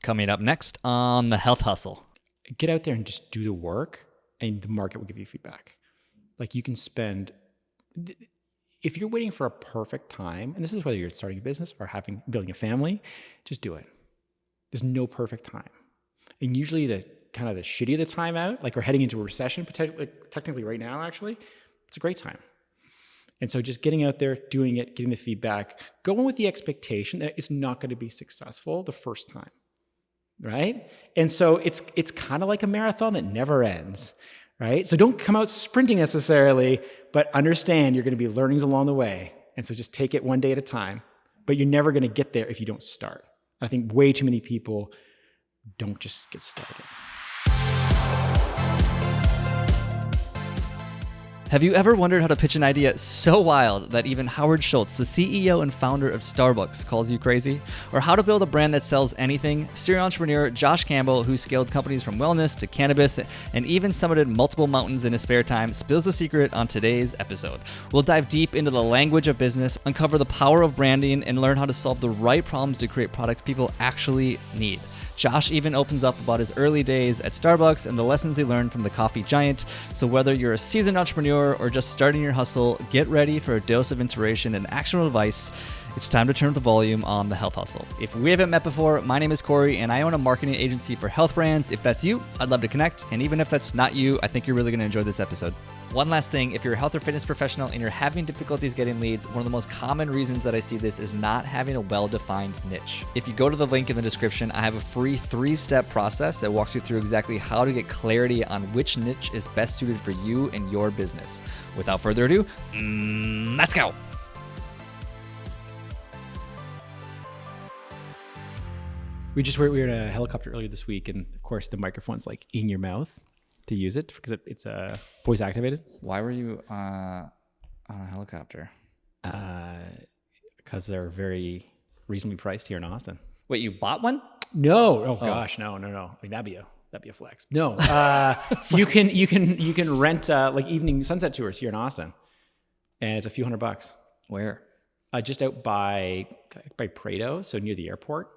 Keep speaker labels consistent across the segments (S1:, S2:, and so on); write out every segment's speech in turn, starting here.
S1: Coming up next on The Health Hustle.
S2: Get out there and just do the work, and the market will give you feedback. Like, you can spend, if you're waiting for a perfect time, and this is whether you're starting a business or building a family, just do it. There's no perfect time. And usually the shittier the time out, like we're heading into a recession, technically right now, actually, it's a great time. And so just getting out there, doing it, getting the feedback, going with the expectation that it's not going to be successful the first time. Right? And so it's kind of like a marathon that never ends, right? So don't come out sprinting necessarily, but understand you're going to be learnings along the way. And so just take it one day at a time, but you're never going to get there if you don't start. I think way too many people don't just get started.
S1: Have you ever wondered how to pitch an idea so wild that even Howard Schultz, the CEO and founder of Starbucks, calls you crazy? Or how to build a brand that sells anything? Serial entrepreneur Josh Campbell, who scaled companies from wellness to cannabis and even summited multiple mountains in his spare time, spills the secret on today's episode. We'll dive deep into the language of business, uncover the power of branding, and learn how to solve the right problems to create products people actually need. Josh even opens up about his early days at Starbucks and the lessons he learned from the coffee giant. So whether you're a seasoned entrepreneur or just starting your hustle, get ready for a dose of inspiration and actionable advice. It's time to turn up the volume on The Health Hustle. If we haven't met before, my name is Corey and I own a marketing agency for health brands. If that's you, I'd love to connect. And even if that's not you, I think you're really going to enjoy this episode. One last thing, if you're a health or fitness professional and you're having difficulties getting leads, one of the most common reasons that I see this is not having a well-defined niche. If you go to the link in the description, I have a free 3-step process that walks you through exactly how to get clarity on which niche is best suited for you and your business. Without further ado, let's go.
S2: We were in a helicopter earlier this week, and of course the microphone's like in your mouth to use it because it's voice activated.
S1: Why were you on a helicopter?
S2: Because they're very reasonably priced here in Austin.
S1: Wait, you bought one?
S2: No. Oh gosh, no. Like that'd be a flex. No, you can rent like evening sunset tours here in Austin, and it's a few $100.
S1: Where?
S2: Just out by Prado, so near the airport.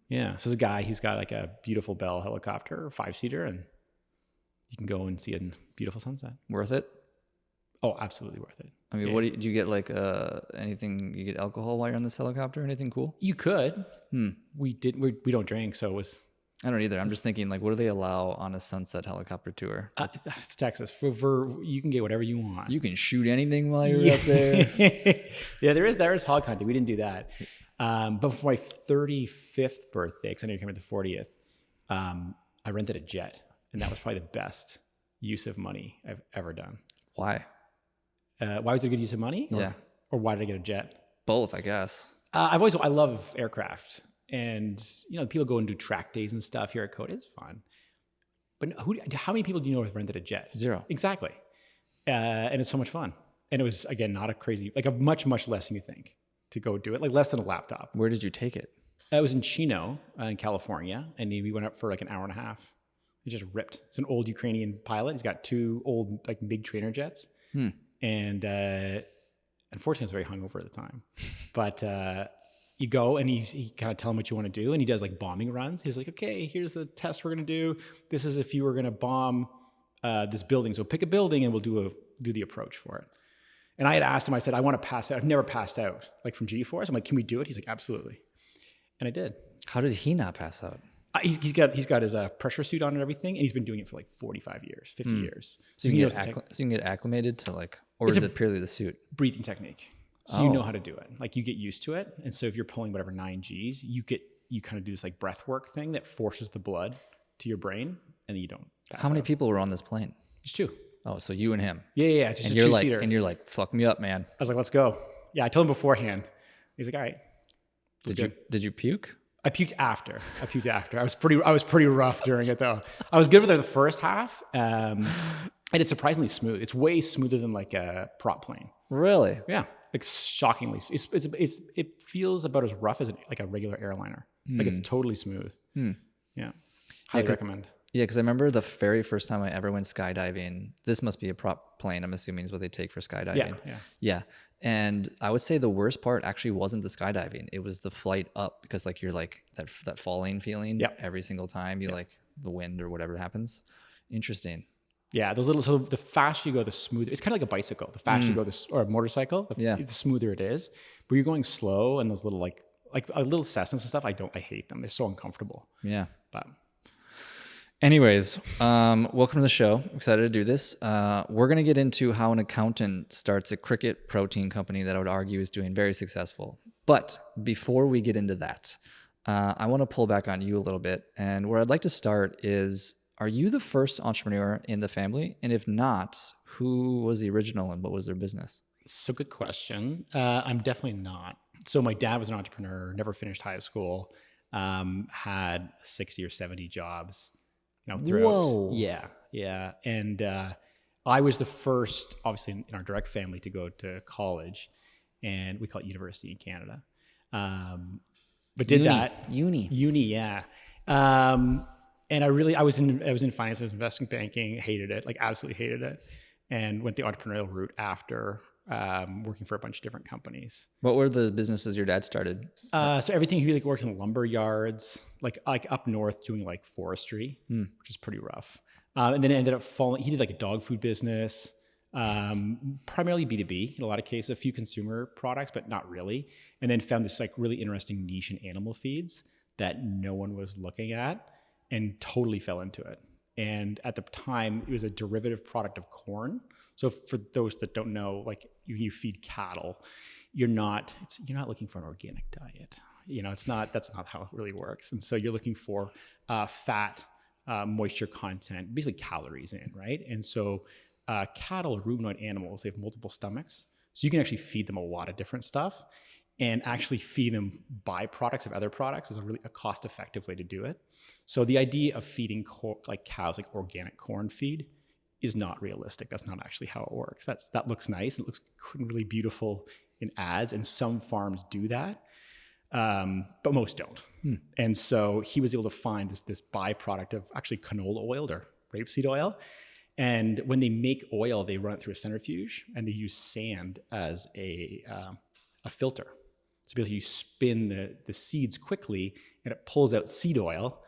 S2: Yeah. So there's a guy who's got like a beautiful Bell helicopter, 5-seater, and you can go and see a beautiful sunset.
S1: Worth it?
S2: Oh, absolutely worth it.
S1: I mean, yeah. What do you get? Like anything? You get alcohol while you're on this helicopter? Anything cool?
S2: You could. We don't drink, so it was.
S1: I don't either. I'm just thinking, like, what do they allow on a sunset helicopter tour?
S2: It's Texas. For you can get whatever you want.
S1: You can shoot anything while you're up there.
S2: Yeah, there is hog hunting. We didn't do that. But for my 35th birthday, because I know you came at the 40th, I rented a jet, and that was probably the best use of money I've ever done.
S1: Why?
S2: Why was it a good use of money? Or why did I get a jet?
S1: Both, I guess.
S2: I love aircraft, and people go and do track days and stuff here at Coda. It's fun, but how many people do you know have rented a jet?
S1: Zero.
S2: Exactly, and it's so much fun. And it was again not a crazy, like a much less than you think to go do it, like less than a laptop.
S1: Where did you take it?
S2: It was in Chino, in California, and we went up for like an hour and a half. It just ripped. It's an old Ukrainian pilot. He's got 2 old like big trainer jets. And unfortunately, I was very hungover at the time. But you go and he kind of tell him what you want to do, and he does like bombing runs. He's like, okay, here's the test we're gonna do. This is if you were gonna bomb this building. So pick a building, and we'll do the approach for it. And I had asked him. I said, I want to pass out. I've never passed out like from G-force. I'm like, can we do it? He's like, absolutely. And I did.
S1: How did he not pass out?
S2: He's got his pressure suit on and everything, and he's been doing it for like 45 years, 50 years.
S1: So you can get acclimated to like, or is it purely the suit?
S2: Breathing technique. So you know how to do it. Like you get used to it. And so if you're pulling whatever 9 Gs, you kind of do this like breath work thing that forces the blood to your brain, and then you don't pass
S1: How many
S2: out.
S1: people were on this plane?
S2: Just 2.
S1: Oh, so you and him.
S2: Yeah. Just
S1: and
S2: a
S1: you're
S2: 2-seater.
S1: like, and you're like, fuck me up, man.
S2: I was like, let's go. Yeah, I told him beforehand. He's like, all right.
S1: Did you puke?
S2: I puked after. I was pretty rough during it though. I was good for the first half, and it's surprisingly smooth. It's way smoother than like a prop plane.
S1: Really?
S2: Yeah, like shockingly. It feels about as rough as like a regular airliner. Like it's totally smooth. Yeah, highly recommend.
S1: Yeah, because I remember the very first time I ever went skydiving. This must be a prop plane, I'm assuming, is what they take for skydiving.
S2: Yeah.
S1: And I would say the worst part actually wasn't the skydiving. It was the flight up, because like you're like that falling feeling every single time you like the wind or whatever happens. Interesting.
S2: Yeah, those little, so the faster you go, the smoother. It's kind of like a bicycle. The faster you go, or a motorcycle, the smoother it is. But you're going slow, and those little like a little Cessnas and stuff, I hate them. They're so uncomfortable.
S1: Yeah.
S2: But
S1: anyways, welcome to the show. Excited to do this. We're going to get into how an accountant starts a cricket protein company that I would argue is doing very successful. But before we get into that, I want to pull back on you a little bit. And where I'd like to start is, are you the first entrepreneur in the family? And if not, who was the original and what was their business?
S2: So good question. I'm definitely not. So my dad was an entrepreneur, never finished high school, had 60 or 70 jobs, throughout.
S1: Whoa.
S2: Yeah. And I was the first, obviously, in our direct family to go to college, and we call it university in Canada. But did
S1: Uni.
S2: Yeah. And I was in finance, I was in investment banking, hated it, like absolutely hated it, and went the entrepreneurial route after working for a bunch of different companies.
S1: What were the businesses your dad started?
S2: So everything, he like worked in lumber yards, like up north doing like forestry, which is pretty rough. And then it ended up falling. He did like a dog food business, primarily B2B in a lot of cases, a few consumer products, but not really. And then found this like really interesting niche in animal feeds that no one was looking at, and totally fell into it. And at the time, it was a derivative product of corn. So for those that don't know, like you feed cattle, you're not looking for an organic diet. That's not how it really works. And so you're looking for fat, moisture content, basically calories in, right? And so cattle are ruminant animals. They have multiple stomachs. So you can actually feed them a lot of different stuff, and actually feed them byproducts of other products is a cost-effective way to do it. So the idea of feeding like cows, like organic corn feed, is not realistic. That's not actually how it works. That looks nice. It looks really beautiful in ads, and some farms do that, but most don't. And so he was able to find this byproduct of actually canola oil or rapeseed oil. And when they make oil, they run it through a centrifuge, and they use sand as a filter. So basically you spin the seeds quickly, and it pulls out seed oil,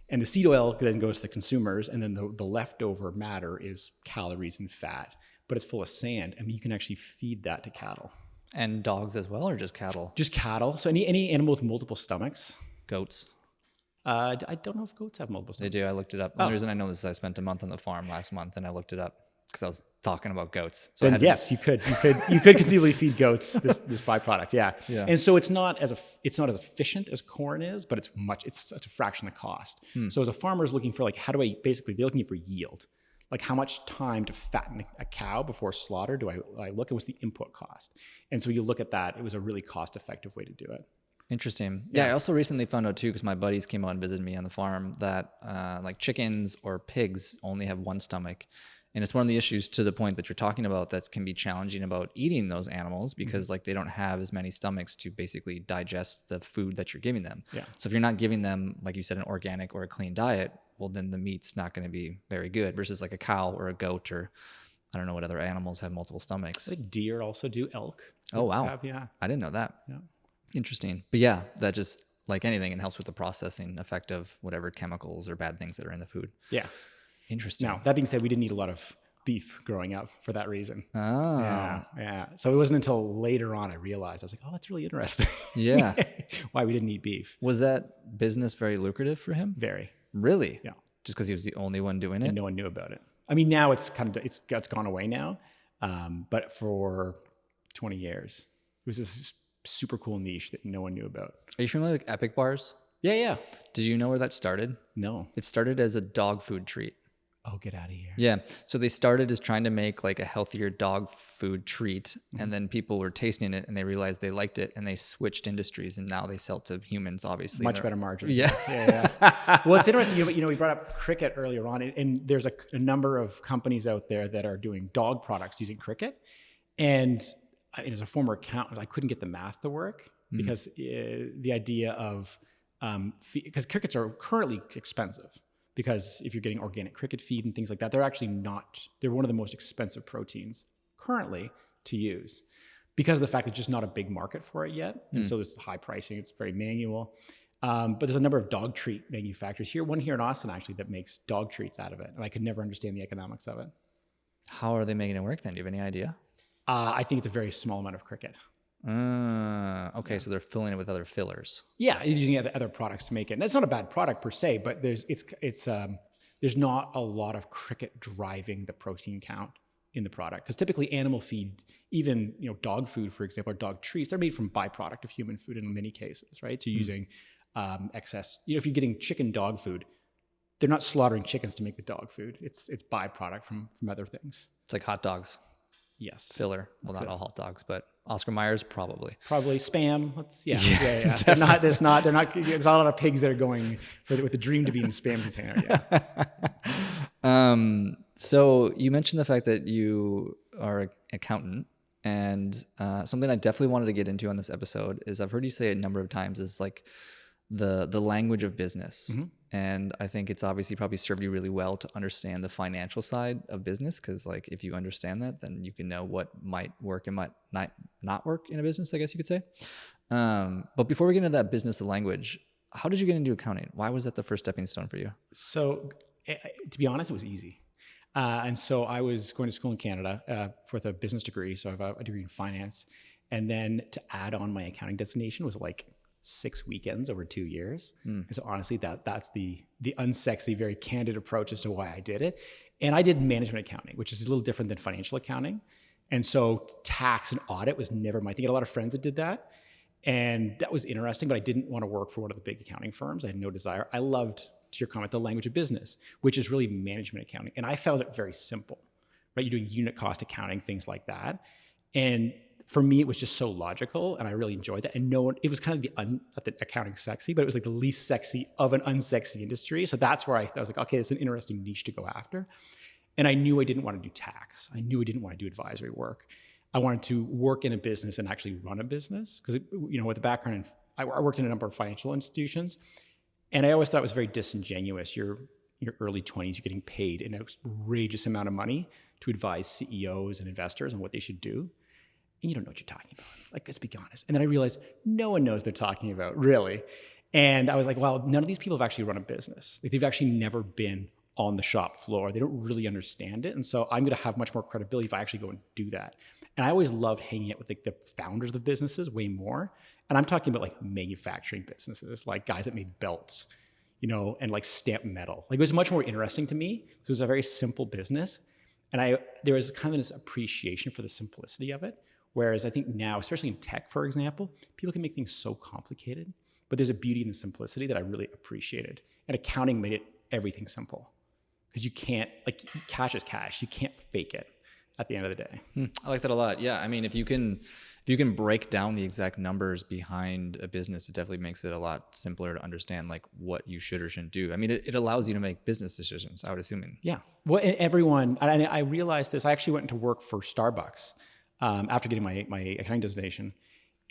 S2: and the seed oil then goes to the consumers, and then the leftover matter is calories and fat, but it's full of sand, and you can actually feed that to cattle.
S1: And dogs as well, or just cattle?
S2: Just cattle. So any animal with multiple stomachs.
S1: Goats?
S2: I don't know if goats have multiple stomachs.
S1: They do. I looked it up. The only reason I know this is I spent a month on the farm last month, and I looked it up because I was talking about goats. So
S2: then yes, you could conceivably feed goats this byproduct. Yeah. And so it's not as efficient as corn is, but it's a fraction of the cost. So as a farmer is looking for like, they're looking for yield. Like how much time to fatten a cow before slaughter do I look at? What's the input cost? And so you look at that, it was a really cost-effective way to do it.
S1: Interesting. Yeah, I also recently found out too, because my buddies came out and visited me on the farm, that like chickens or pigs only have one stomach. And it's one of the issues, to the point that you're talking about, that can be challenging about eating those animals, because like they don't have as many stomachs to basically digest the food that you're giving them. Yeah. So if you're not giving them, like you said, an organic or a clean diet, well, then the meat's not going to be very good, versus like a cow or a goat, or I don't know what other animals have multiple stomachs.
S2: I think deer also do, elk.
S1: Oh, wow.
S2: Yeah.
S1: I didn't know that.
S2: Yeah.
S1: Interesting. But yeah, that just, like anything, it helps with the processing effect of whatever chemicals or bad things that are in the food.
S2: Yeah.
S1: Interesting.
S2: Now, that being said, we didn't eat a lot of beef growing up for that reason.
S1: Oh.
S2: Yeah. So it wasn't until later on I realized, I was like, oh, that's really interesting.
S1: Yeah.
S2: Why we didn't eat beef.
S1: Was that business very lucrative for him?
S2: Very.
S1: Really?
S2: Yeah.
S1: Just because he was the only one doing it?
S2: And no one knew about it. I mean, now it's gone away now. But for 20 years, it was this super cool niche that no one knew about.
S1: Are you familiar with Epic bars?
S2: Yeah.
S1: Did you know where that started?
S2: No.
S1: It started as a dog food treat.
S2: Oh, get out of here.
S1: Yeah. So they started as trying to make like a healthier dog food treat. And then people were tasting it and they realized they liked it, and they switched industries, and now they sell to humans, obviously.
S2: Much better margins.
S1: Yeah.
S2: Well, it's interesting. We brought up cricket earlier on, and there's a number of companies out there that are doing dog products using cricket. And as a former accountant, I couldn't get the math to work, because the idea of, because crickets are currently expensive. Because if you're getting organic cricket feed and things like that, they're one of the most expensive proteins currently to use. because of the fact that there's just not a big market for it yet. And so there's high pricing. It's very manual. But there's a number of dog treat manufacturers here, one here in Austin actually, that makes dog treats out of it. And I could never understand the economics of it.
S1: How are they making it work then? Do you have any idea?
S2: I think it's a very small amount of cricket.
S1: Okay, so they're filling it with other fillers.
S2: Yeah, using other products to make it. And that's not a bad product per se, but there's not a lot of cricket driving the protein count in the product. Because typically animal feed, even dog food, for example, or dog treats, they're made from byproduct of human food in many cases, right? So using excess, if you're getting chicken dog food, they're not slaughtering chickens to make the dog food. It's byproduct from other things.
S1: It's like hot dogs.
S2: Yes.
S1: Filler. Well, not all hot dogs, but Oscar Mayer's probably
S2: spam. Yeah. They're not. There's not a lot of pigs that are going with the dream to be in the spam container. Yeah.
S1: So you mentioned the fact that you are an accountant, and something I definitely wanted to get into on this episode is I've heard you say a number of times is like the language of business. Mm-hmm. And I think it's obviously probably served you really well to understand the financial side of business, because like if you understand that, then you can know what might work and might not work in a business, I guess you could say. But before we get into that business language, how did you get into accounting? Why was that the first stepping stone for you?
S2: So to be honest, it was easy. And so I was going to school in Canada with a business degree. So I have a degree in finance. And then to add on my accounting designation was like 6 weekends over 2 years. And so honestly, that's the unsexy, very candid approach as to why I did it. And I did management accounting, which is a little different than financial accounting. And so tax and audit was never my thing. I had a lot of friends that did that. And that was interesting, but I didn't want to work for one of the big accounting firms. I had no desire. I loved, to your comment, the language of business, which is really management accounting. And I found it very simple, right? You're doing unit cost accounting, things like that. And for me, it was just so logical, and I really enjoyed that. And it was kind of not that accounting sexy, but it was like the least sexy of an unsexy industry. So that's where I was like, okay, it's an interesting niche to go after. And I knew I didn't want to do tax. I knew I didn't want to do advisory work. I wanted to work in a business and actually run a business, because with a background I worked in a number of financial institutions, and I always thought it was very disingenuous. You're in your early 20s, you're getting paid an outrageous amount of money to advise CEOs and investors on what they should do. And you don't know what you're talking about. Like, let's be honest. And then I realized no one knows what they're talking about, really. And I was like, well, none of these people have actually run a business. Like, they've actually never been on the shop floor. They don't really understand it. And so I'm going to have much more credibility if I actually go and do that. And I always loved hanging out with like the founders of businesses way more. And I'm talking about like manufacturing businesses, like guys that made belts, and like stamp metal. Like, it was much more interesting to me because it was a very simple business. And there was kind of this appreciation for the simplicity of it. Whereas I think now, especially in tech, for example, people can make things so complicated, but there's a beauty in the simplicity that I really appreciated. And accounting made everything simple, because you can't, like, cash is cash. You can't fake it at the end of the day.
S1: I like that a lot. Yeah. I mean, if you can break down the exact numbers behind a business, it definitely makes it a lot simpler to understand like what you should or shouldn't do. I mean, it allows you to make business decisions, I would assume.
S2: Yeah. Well, everyone, and I realized this, I actually went to work for Starbucks after getting my accounting designation.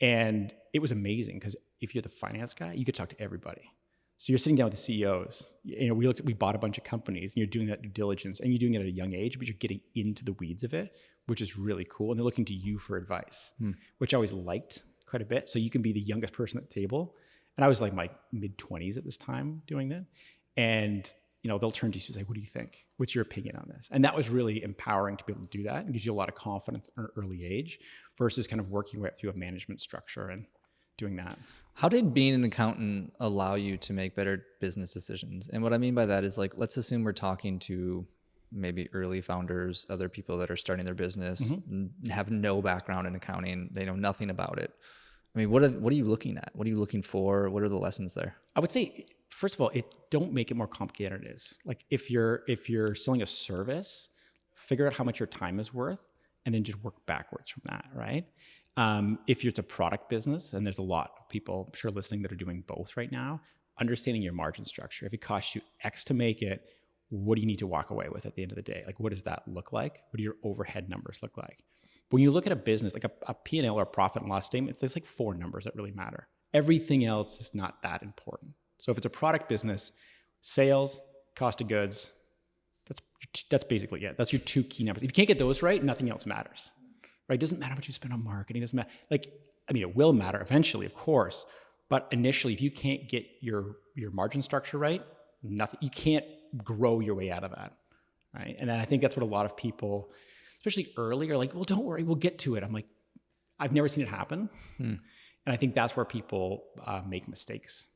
S2: And it was amazing, because if you're the finance guy, you could talk to everybody. So you're sitting down with the CEOs. We bought a bunch of companies, and you're doing that due diligence, and you're doing it at a young age, but you're getting into the weeds of it, which is really cool. And they're looking to you for advice, which I always liked quite a bit. So you can be the youngest person at the table. And I was like my mid-20s at this time doing that. And they'll turn to you and say, what do you think? What's your opinion on this? And that was really empowering to be able to do that. It gives you a lot of confidence at an early age versus kind of working right through a management structure and doing that.
S1: How did being an accountant allow you to make better business decisions? And what I mean by that is, like, let's assume we're talking to maybe early founders, other people that are starting their business, have no background in accounting. They know nothing about it. I mean, what are you looking at? What are you looking for? What are the lessons there?
S2: I would say, first of all, don't make it more complicated than it is. Like, if you're selling a service, figure out how much your time is worth, and then just work backwards from that, right? If it's a product business, and there's a lot of people, I'm sure, listening that are doing both right now, understanding your margin structure. If it costs you X to make it, what do you need to walk away with at the end of the day? Like, what does that look like? What do your overhead numbers look like? When you look at a business, like a P&L or a profit and loss statement, there's like 4 numbers that really matter. Everything else is not that important. So if it's a product business, sales, cost of goods, that's basically it. That's your 2 key numbers. If you can't get those right, nothing else matters, right? It doesn't matter how much you spend on marketing. It doesn't matter. Like, I mean, it will matter eventually, of course, but initially, if you can't get your margin structure right, nothing, you can't grow your way out of that, right? And then I think that's what a lot of people, especially early, are like, well, don't worry, we'll get to it. I'm like, I've never seen it happen. And I think that's where people make mistakes.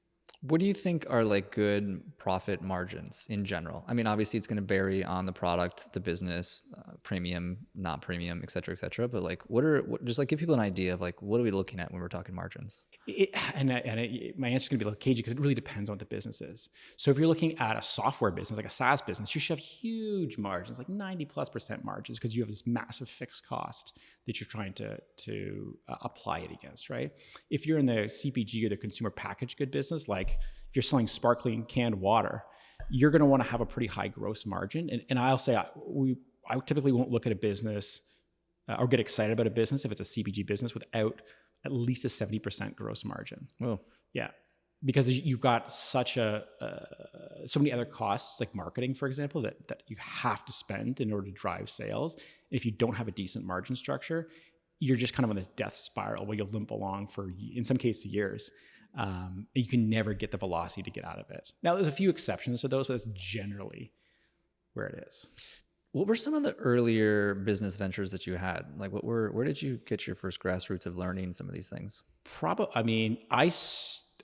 S1: What do you think are like good profit margins in general? I mean, obviously it's going to vary on the product, the business, premium, not premium, et cetera, but like just like give people an idea of like, what are we looking at when we're talking margins?
S2: My answer is going to be a little cagey because it really depends on what the business is. So if you're looking at a software business, like a SaaS business, you should have huge margins, like 90+% margins, because you have this massive fixed cost that you're trying to apply it against, right? If you're in the CPG or the consumer packaged good business, like if you're selling sparkling canned water, you're going to want to have a pretty high gross margin. And I'll say I typically won't look at a business or get excited about a business if it's a CPG business without at least a 70% gross margin.
S1: Oh,
S2: yeah. Because you've got so many other costs, like marketing, for example, that you have to spend in order to drive sales. If you don't have a decent margin structure, you're just kind of on this death spiral where you'll limp along for, in some cases, years. And you can never get the velocity to get out of it. Now, there's a few exceptions to those, but that's generally where it is.
S1: What were some of the earlier business ventures that you had? Like, where did you get your first grassroots of learning some of these things?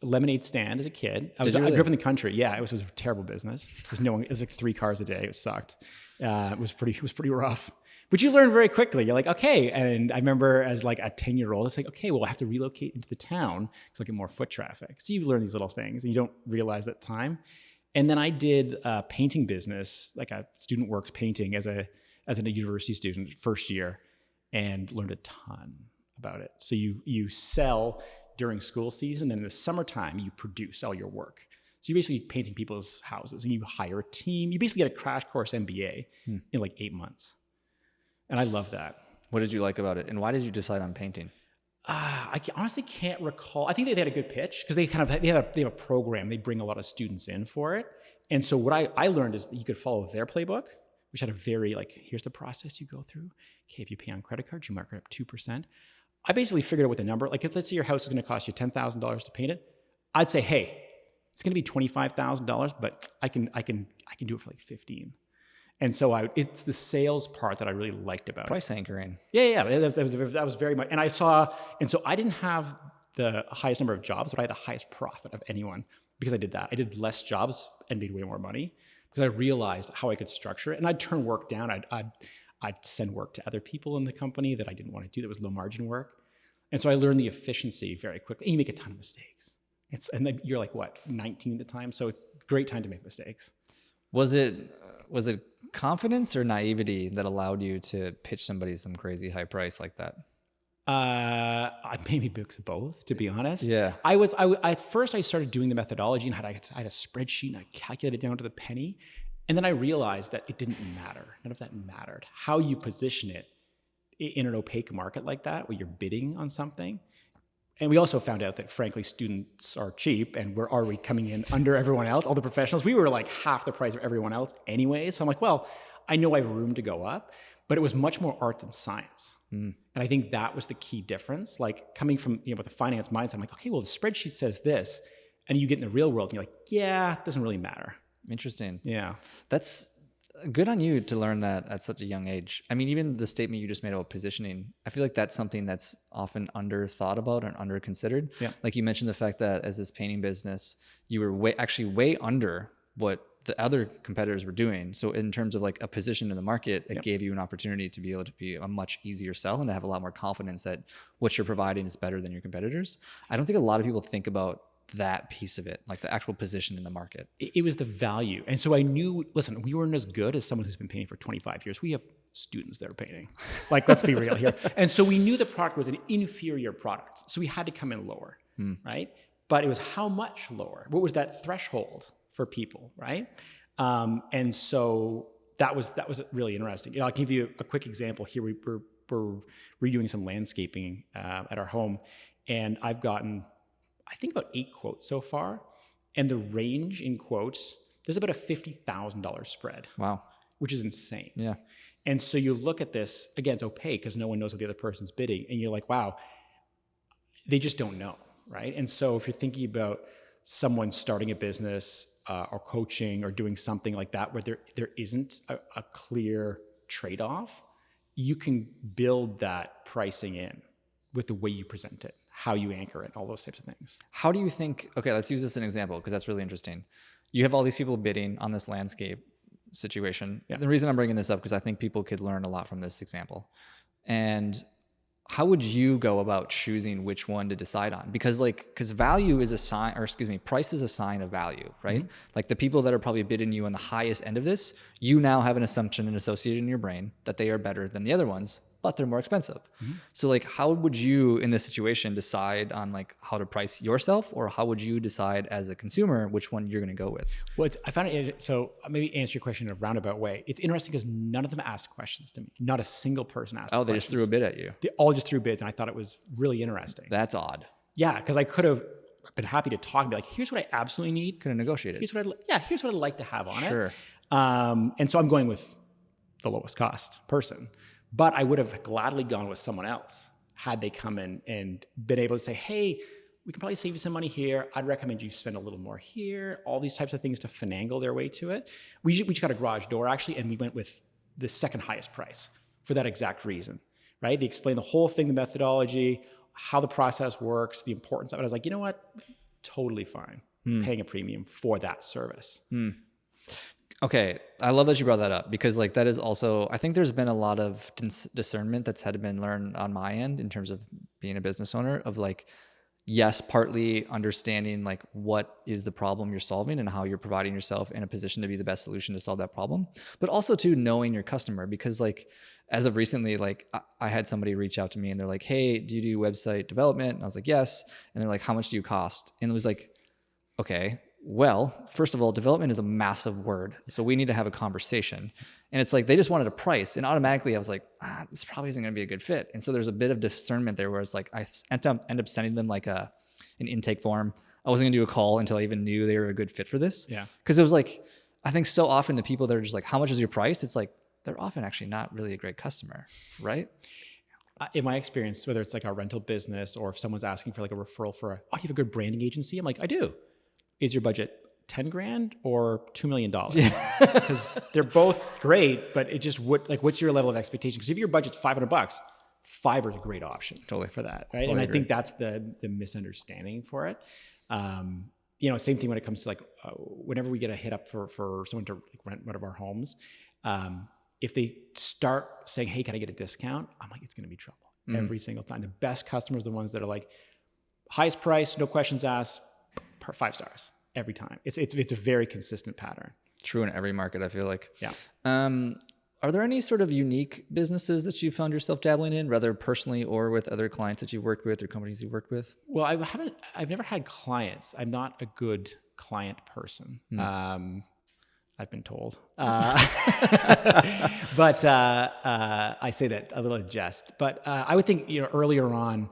S2: Lemonade stand as a kid. I grew up in the country. Yeah, it was a terrible business. It was like 3 cars a day. It sucked. It was pretty rough. But you learn very quickly. You're like, okay. And I remember as like a 10-year-old, it's like, okay, well, I have to relocate into the town because I get more foot traffic. So you learn these little things and you don't realize that time. And then I did a painting business, like a student works painting as a university student first year, and learned a ton about it. So you sell during school season, and in the summertime you produce all your work. So you're basically painting people's houses, and you hire a team. You basically get a crash course MBA in like 8 months, and I love that.
S1: What did you like about it, and why did you decide on painting?
S2: I honestly can't recall. I think they had a good pitch because they have a program. They bring a lot of students in for it. And so what I learned is that you could follow their playbook, which had a very here's the process you go through. Okay, if you pay on credit cards, you mark it up 2%. I basically figured out what the number, like if let's say your house is going to cost you $10,000 to paint it, I'd say, hey, it's going to be $25,000, but I can do it for like 15. And so it's the sales part that I really liked about
S1: price anchoring.
S2: Yeah. That was very much. And so I didn't have the highest number of jobs, but I had the highest profit of anyone because I did that. I did less jobs and made way more money because I realized how I could structure it. And I'd turn work down. I'd send work to other people in the company that I didn't want to do that was low margin work. And so I learned the efficiency very quickly. And you make a ton of mistakes. And then you're like, 19 at the time? So it's a great time to make mistakes.
S1: Was it confidence or naivety that allowed you to pitch somebody some crazy high price like that?
S2: Maybe mix of both, to be honest.
S1: Yeah.
S2: At first I started doing the methodology and I had a spreadsheet and I calculated it down to the penny. And then I realized that it didn't matter. None of that mattered. How you position it in an opaque market like that, where you're bidding on something. And we also found out that, frankly, students are cheap and we're already coming in under everyone else, all the professionals. We were like half the price of everyone else anyway. So I'm like, well, I know I have room to go up, but it was much more art than science. And I think that was the key difference. Like coming from, with a finance mindset, I'm like, okay, well, the spreadsheet says this. And you get in the real world and you're like, yeah, it doesn't really matter.
S1: Interesting.
S2: Yeah.
S1: That's good on you to learn that at such a young age. I mean, even the statement you just made about positioning, I feel like that's something that's often under thought about and under considered.
S2: Yeah.
S1: Like you mentioned the fact that as this painting business, you were way under what the other competitors were doing. So in terms of like a position in the market, it gave you an opportunity to be able to be a much easier sell and to have a lot more confidence that what you're providing is better than your competitors. I don't think a lot of people think about that piece of it, like the actual position in the market.
S2: It was the value. And so I knew, listen, we weren't as good as someone who's been painting for 25 years. We have students that are painting. Like, let's be real here. And so we knew the product was an inferior product. So we had to come in lower, right? But it was how much lower? What was that threshold for people, right? And so that was really interesting. I'll give you a quick example here. We're redoing some landscaping at our home, and I've gotten, I think, about 8 quotes so far. And the range in quotes, there's about a $50,000 spread.
S1: Wow.
S2: Which is insane.
S1: Yeah.
S2: And so you look at this, again, it's opaque because no one knows what the other person's bidding. And you're like, wow, they just don't know, right? And so if you're thinking about someone starting a business or coaching or doing something like that where there isn't a clear trade-off, you can build that pricing in with the way you present it, how you anchor it, all those types of things.
S1: How do you think, okay, let's use this as an example because that's really interesting. You have all these people bidding on this landscape situation. Yeah. The reason I'm bringing this up because I think people could learn a lot from this example. And how would you go about choosing which one to decide on? Because value is a sign, or excuse me, price is a sign of value, right? Mm-hmm. Like the people that are probably bidding you on the highest end of this, you now have an assumption and associated in your brain that they are better than the other ones, but they're more expensive. Mm-hmm. So like, how would you in this situation decide on like how to price yourself, or how would you decide as a consumer which one you're going to go with?
S2: Well, I found it, so maybe answer your question in a roundabout way. It's interesting because none of them asked questions to me. Not a single person asked questions.
S1: They just threw a bid at you.
S2: They all just threw bids, and I thought it was really interesting.
S1: That's odd.
S2: Yeah, because I could have been happy to talk and be like, here's what I absolutely need.
S1: Could have negotiated.
S2: Here's what I'd like to have on it.
S1: Sure.
S2: And so I'm going with the lowest cost person. But I would have gladly gone with someone else had they come in and been able to say, hey, we can probably save you some money here. I'd recommend you spend a little more here. All these types of things to finagle their way to it. We just got a garage door actually, and we went with the second highest price for that exact reason, right? They explained the whole thing, the methodology, how the process works, the importance of it. I was like, you know what? Totally fine paying a premium for that service.
S1: Okay, I love that you brought that up because like that is also, I think there's been a lot of discernment that's had to been learned on my end in terms of being a business owner of like, yes, partly understanding like what is the problem you're solving and how you're providing yourself in a position to be the best solution to solve that problem, but also to knowing your customer because like as of recently, like I had somebody reach out to me and they're like, hey, do you do website development? And I was like, yes. And they're like, how much do you cost? And it was like, okay, well, first of all, development is a massive word. So we need to have a conversation. And it's like, they just wanted a price. And automatically I was like, this probably isn't going to be a good fit. And so there's a bit of discernment there where it's like, I end up sending them like an intake form. I wasn't going to do a call until I even knew they were a good fit for this.
S2: Yeah.
S1: Cause it was like, I think so often the people that are just like, how much is your price? It's like, they're often actually not really a great customer, right?
S2: In my experience, whether it's like our rental business or if someone's asking for like a referral for do you have a good branding agency? I'm like, I do. Is your budget 10 grand or $2 million? Because they're both great, but it just what's your level of expectation? Because if your budget's $500, Fiverr is a great option
S1: totally
S2: for that, right?
S1: Totally
S2: and I
S1: agree.
S2: think that's the misunderstanding for it. Same thing when it comes to like whenever we get a hit up for someone to like rent one of our homes, if they start saying, hey, can I get a discount? I'm like, it's going to be trouble every single time. The best customers are the ones that are like highest price, no questions asked, 5 stars every time. It's a very consistent pattern.
S1: True in every market, I feel like.
S2: Yeah.
S1: Are there any sort of unique businesses that you found yourself dabbling in, whether personally or with other clients that you've worked with or companies you've worked with?
S2: Well, I've never had clients. I'm not a good client person. I've been told. But I say that a little in jest. But I would think, earlier on,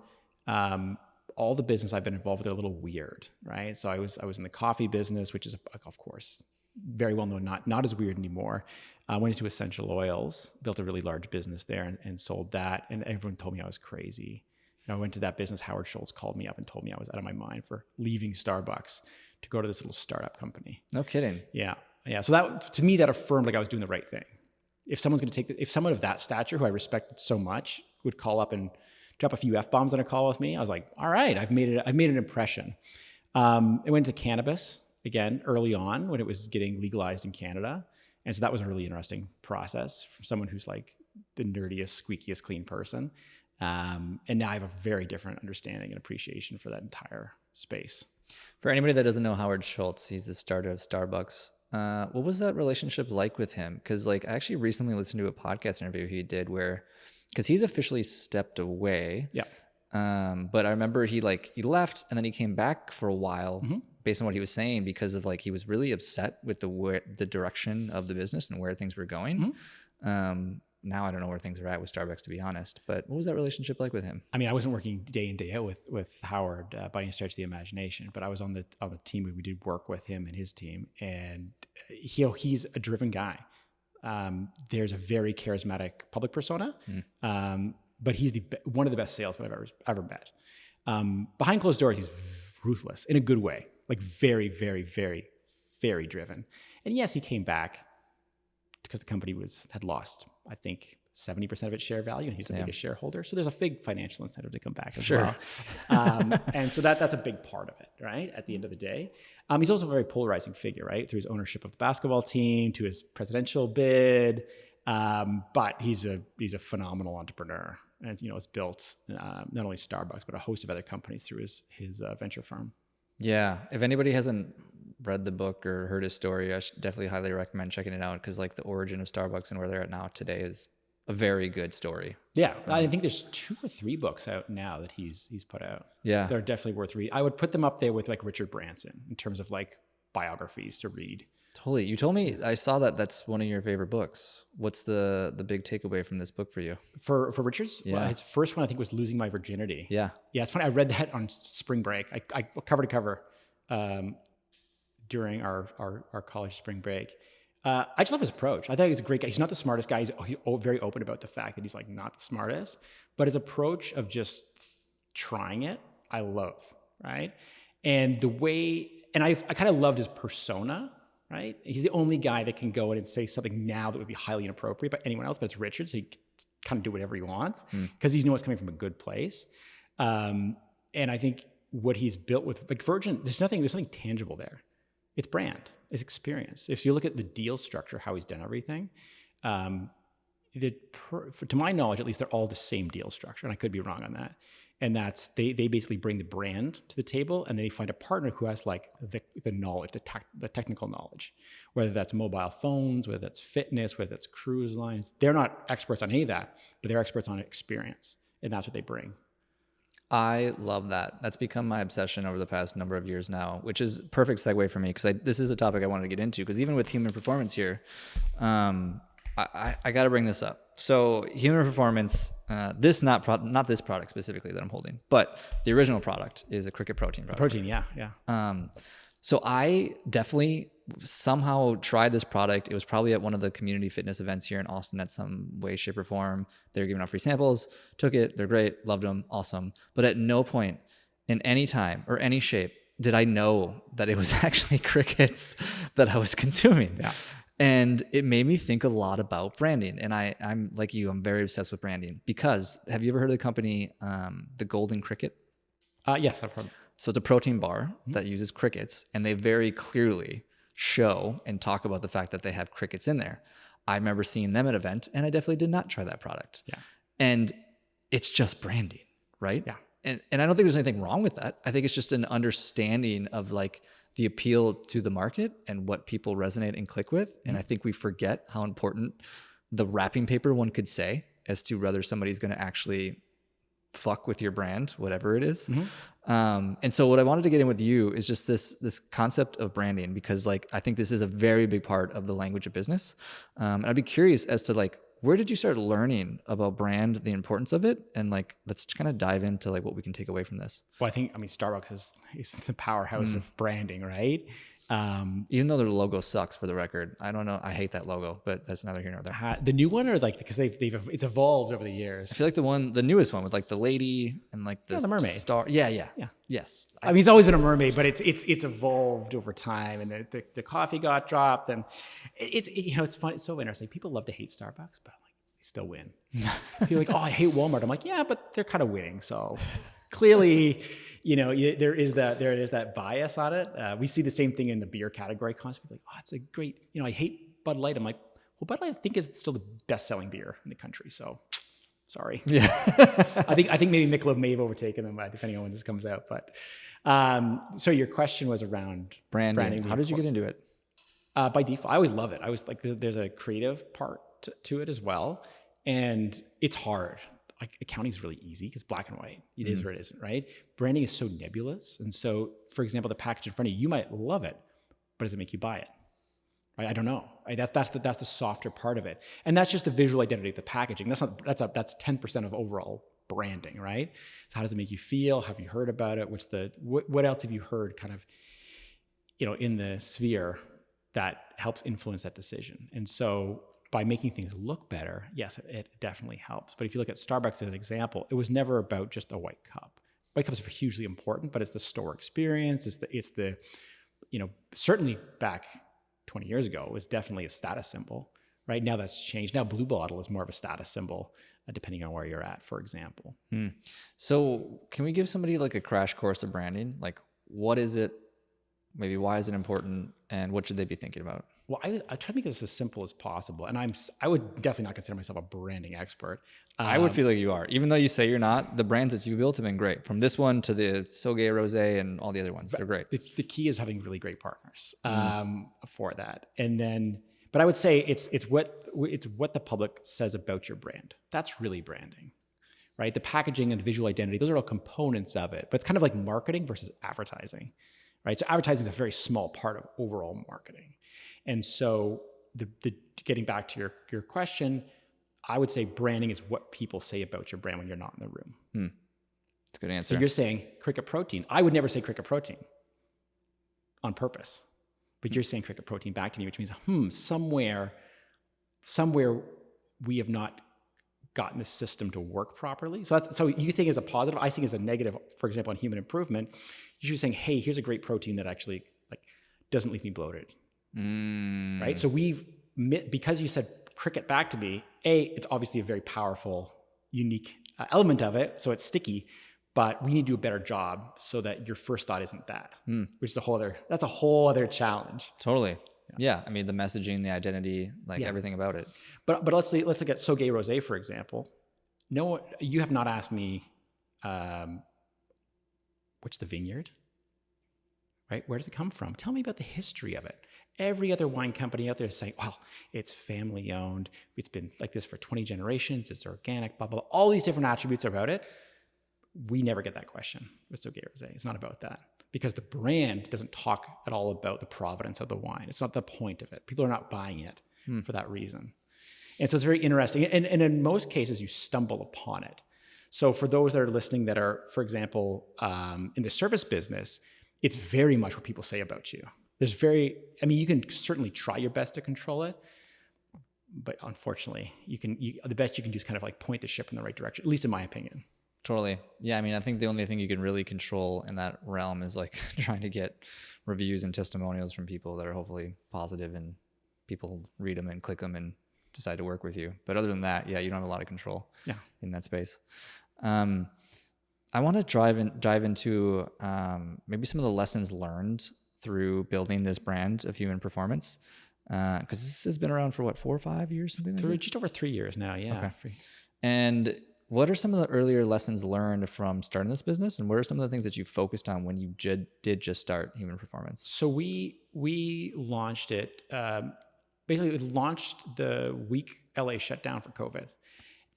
S2: all the business I've been involved with are a little weird, right? So I was in the coffee business, which is, of course, very well known, not as weird anymore. I went into essential oils, built a really large business there and sold that. And everyone told me I was crazy. I went to that business. Howard Schultz called me up and told me I was out of my mind for leaving Starbucks to go to this little startup company.
S1: No kidding.
S2: Yeah. So that, to me, that affirmed like I was doing the right thing. If someone's going to if someone of that stature, who I respected so much, would call up and drop a few F-bombs on a call with me, I was like, all right, I've made an impression. I went to cannabis again early on when it was getting legalized in Canada. And so that was a really interesting process from someone who's like the nerdiest, squeakiest clean person. And now I have a very different understanding and appreciation for that entire space.
S1: For anybody that doesn't know Howard Schultz, he's the starter of Starbucks. What was that relationship like with him? Because I actually recently listened to a podcast interview he did because he's officially stepped away.
S2: Yeah.
S1: But I remember he left and then he came back for a while based on what he was saying because of he was really upset with the direction of the business and where things were going. Now I don't know where things are at with Starbucks, to be honest. But what was that relationship like with him? I
S2: mean, I wasn't working day in, day out with Howard by any stretch of the imagination, but I was on the team where we did work with him and his team. And he's a driven guy. There's a very charismatic public persona, but he's one of the best salesmen I've ever met. Behind closed doors, he's ruthless in a good way, like very, very, very, very driven. And yes, he came back because the company had lost, I think, 70% of its share value, and he's the biggest shareholder. So there's a big financial incentive to come back as well. And so that's a big part of it, right? At the end of the day. He's also a very polarizing figure, right? Through his ownership of the basketball team, to his presidential bid. But he's a phenomenal entrepreneur. And, has built not only Starbucks, but a host of other companies through his venture firm.
S1: Yeah. If anybody hasn't read the book or heard his story, I should definitely highly recommend checking it out, because like the origin of Starbucks and where they're at now today is a very good story.
S2: Yeah. I think there's 2 or 3 books out now that he's put out.
S1: Yeah.
S2: They're definitely worth reading. I would put them up there with like Richard Branson in terms of like biographies to read.
S1: Totally. You told me, I saw that's one of your favorite books. What's the big takeaway from this book for you?
S2: For Richard's?
S1: Yeah.
S2: Well, his first one, I think, was Losing My Virginity.
S1: Yeah.
S2: Yeah, it's funny. I read that on spring break. I cover to cover during our college spring break. I just love his approach. I think he's a great guy. He's not the smartest guy. He's very open about the fact that he's like not the smartest, but his approach of just trying it, I love, right? And the way, and I kind of loved his persona, right? He's the only guy that can go in and say something now that would be highly inappropriate by anyone else, but it's Richard, so he can kind of do whatever he wants because he knows it's coming from a good place. And I think what he's built with, like Virgin, there's nothing tangible there. It's brand, it's experience. If you look at the deal structure, how he's done everything, to my knowledge, at least, they're all the same deal structure, and I could be wrong on that. And that's they basically bring the brand to the table, and they find a partner who has like the knowledge, the technical knowledge, whether that's mobile phones, whether that's fitness, whether that's cruise lines. They're not experts on any of that, but they're experts on experience, and that's what they bring.
S1: I love that. That's become my obsession over the past number of years now, which is perfect segue for me, because this is a topic I wanted to get into, because even with human performance here, I got to bring this up. So human performance, not this product specifically that I'm holding, but the original product is a cricket protein product.
S2: Protein, yeah.
S1: So I definitely somehow tried this product. It was probably at one of the community fitness events here in Austin at some way, shape, or form. They were giving out free samples, took it. They're great. Loved them. Awesome. But at no point in any time or any shape did I know that it was actually crickets that I was consuming.
S2: Yeah.
S1: And it made me think a lot about branding. And I'm like you, I'm very obsessed with branding, because have you ever heard of the company, the Golden Cricket?
S2: Yes, I've heard.
S1: So it's a protein bar that uses crickets, and they very clearly show and talk about the fact that they have crickets in there. I remember seeing them at an event, and I definitely did not try that product.
S2: Yeah.
S1: And it's just branding, right?
S2: Yeah.
S1: And I don't think there's anything wrong with that. I think it's just an understanding of like the appeal to the market and what people resonate and click with. And I think we forget how important the wrapping paper one could say as to whether somebody's going to actually fuck with your brand, whatever it is. And so what I wanted to get in with you is just this concept of branding, because like, I think this is a very big part of the language of business. And I'd be curious as to like, where did you start learning about brand, the importance of it? And like, let's kind of dive into like what we can take away from this.
S2: Well, Starbucks is the powerhouse of branding, right?
S1: Even though their logo sucks, for the record. I don't know. I hate that logo, but that's neither here nor there.
S2: The new one, or like, because it's evolved over the years.
S1: I feel like the newest one with like the lady and like the
S2: mermaid
S1: star. Yeah. Yes.
S2: I mean, it's always been a mermaid, but it's evolved over time, and the coffee got dropped, and it's fun. It's so interesting. People love to hate Starbucks, but I'm like, they still win. People are like, oh, I hate Walmart. I'm like, yeah, but they're kind of winning. So clearly, there is that bias on it. We see the same thing in the beer category constantly. Like, oh, it's a great, I hate Bud Light. I'm like, well, Bud Light, I think, is still the best-selling beer in the country. So, sorry.
S1: Yeah.
S2: I think maybe Michelob may have overtaken them, depending on when this comes out. But so your question was around branding.
S1: How did you get into it?
S2: By default, I always love it. I was like, there's a creative part to it as well, and it's hard. Like, accounting is really easy because black and white. It is or it isn't, right? Branding is so nebulous. And so, for example, the package in front of you might love it, but does it make you buy it? Right? I don't know. Right? That's the softer part of it. And that's just the visual identity of the packaging. That's 10% of overall branding, right? So how does it make you feel? Have you heard about it? What else have you heard kind of, in the sphere that helps influence that decision? And so by making things look better, yes, it definitely helps. But if you look at Starbucks as an example, it was never about just a white cup. White cups are hugely important, but it's the store experience. It's the certainly back 20 years ago, it was definitely a status symbol. Right now that's changed. Now Blue Bottle is more of a status symbol, depending on where you're at, for example.
S1: So can we give somebody like a crash course of branding? Like, what is it? Maybe why is it important? And what should they be thinking about?
S2: Well, I try to make this as simple as possible. And I would definitely not consider myself a branding expert.
S1: I would feel like you are. Even though you say you're not, the brands that you've built have been great. From this one to the Soge Rosé and all the other ones. They're great.
S2: The key is having really great partners for that. And then, but I would say it's what the public says about your brand. That's really branding, right? The packaging and the visual identity, those are all components of it. But it's kind of like marketing versus advertising, right? So advertising is a very small part of overall marketing. And so the getting back to your question, I would say branding is what people say about your brand when you're not in the room.
S1: That's a good answer.
S2: So you're saying cricket protein. I would never say cricket protein on purpose, but you're saying cricket protein back to me, which means, somewhere we have not gotten the system to work properly. So you think as a positive, I think as a negative. For example, on human improvement, you should be saying, hey, here's a great protein that actually doesn't leave me bloated. Right. So because you said cricket back to me, it's obviously a very powerful, unique element of it. So it's sticky, but we need to do a better job so that your first thought isn't that, which is that's a whole other challenge.
S1: Totally. Yeah. I mean, the messaging, the identity, everything about it.
S2: But let's look at Soge Rosé, for example. No, you have not asked me, what's the vineyard? Right? Where does it come from? Tell me about the history of it. Every other wine company out there is saying, well, it's family owned. It's been like this for 20 generations. It's organic, blah, blah, blah. All these different attributes about it. We never get that question with Soge Rosé. It's not about that because the brand doesn't talk at all about the provenance of the wine. It's not the point of it. People are not buying it for that reason. And so it's very interesting. And in most cases, you stumble upon it. So for those that are listening that are, for example, in the service business, it's very much what people say about you. You can certainly try your best to control it, but unfortunately, the best you can do is kind of like point the ship in the right direction, at least in my opinion.
S1: Totally. Yeah. I mean, I think the only thing you can really control in that realm is like trying to get reviews and testimonials from people that are hopefully positive and people read them and click them and decide to work with you. But other than that, yeah, you don't have a lot of control in that space. I want to dive into maybe some of the lessons learned through building this brand of human performance, because this has been around for what, 4 or 5 years, something like that?
S2: Just over 3 years now, yeah.
S1: Okay. And what are some of the earlier lessons learned from starting this business, and what are some of the things that you focused on when you did just start human performance?
S2: So we launched it. Basically, it launched the week LA shut down for COVID.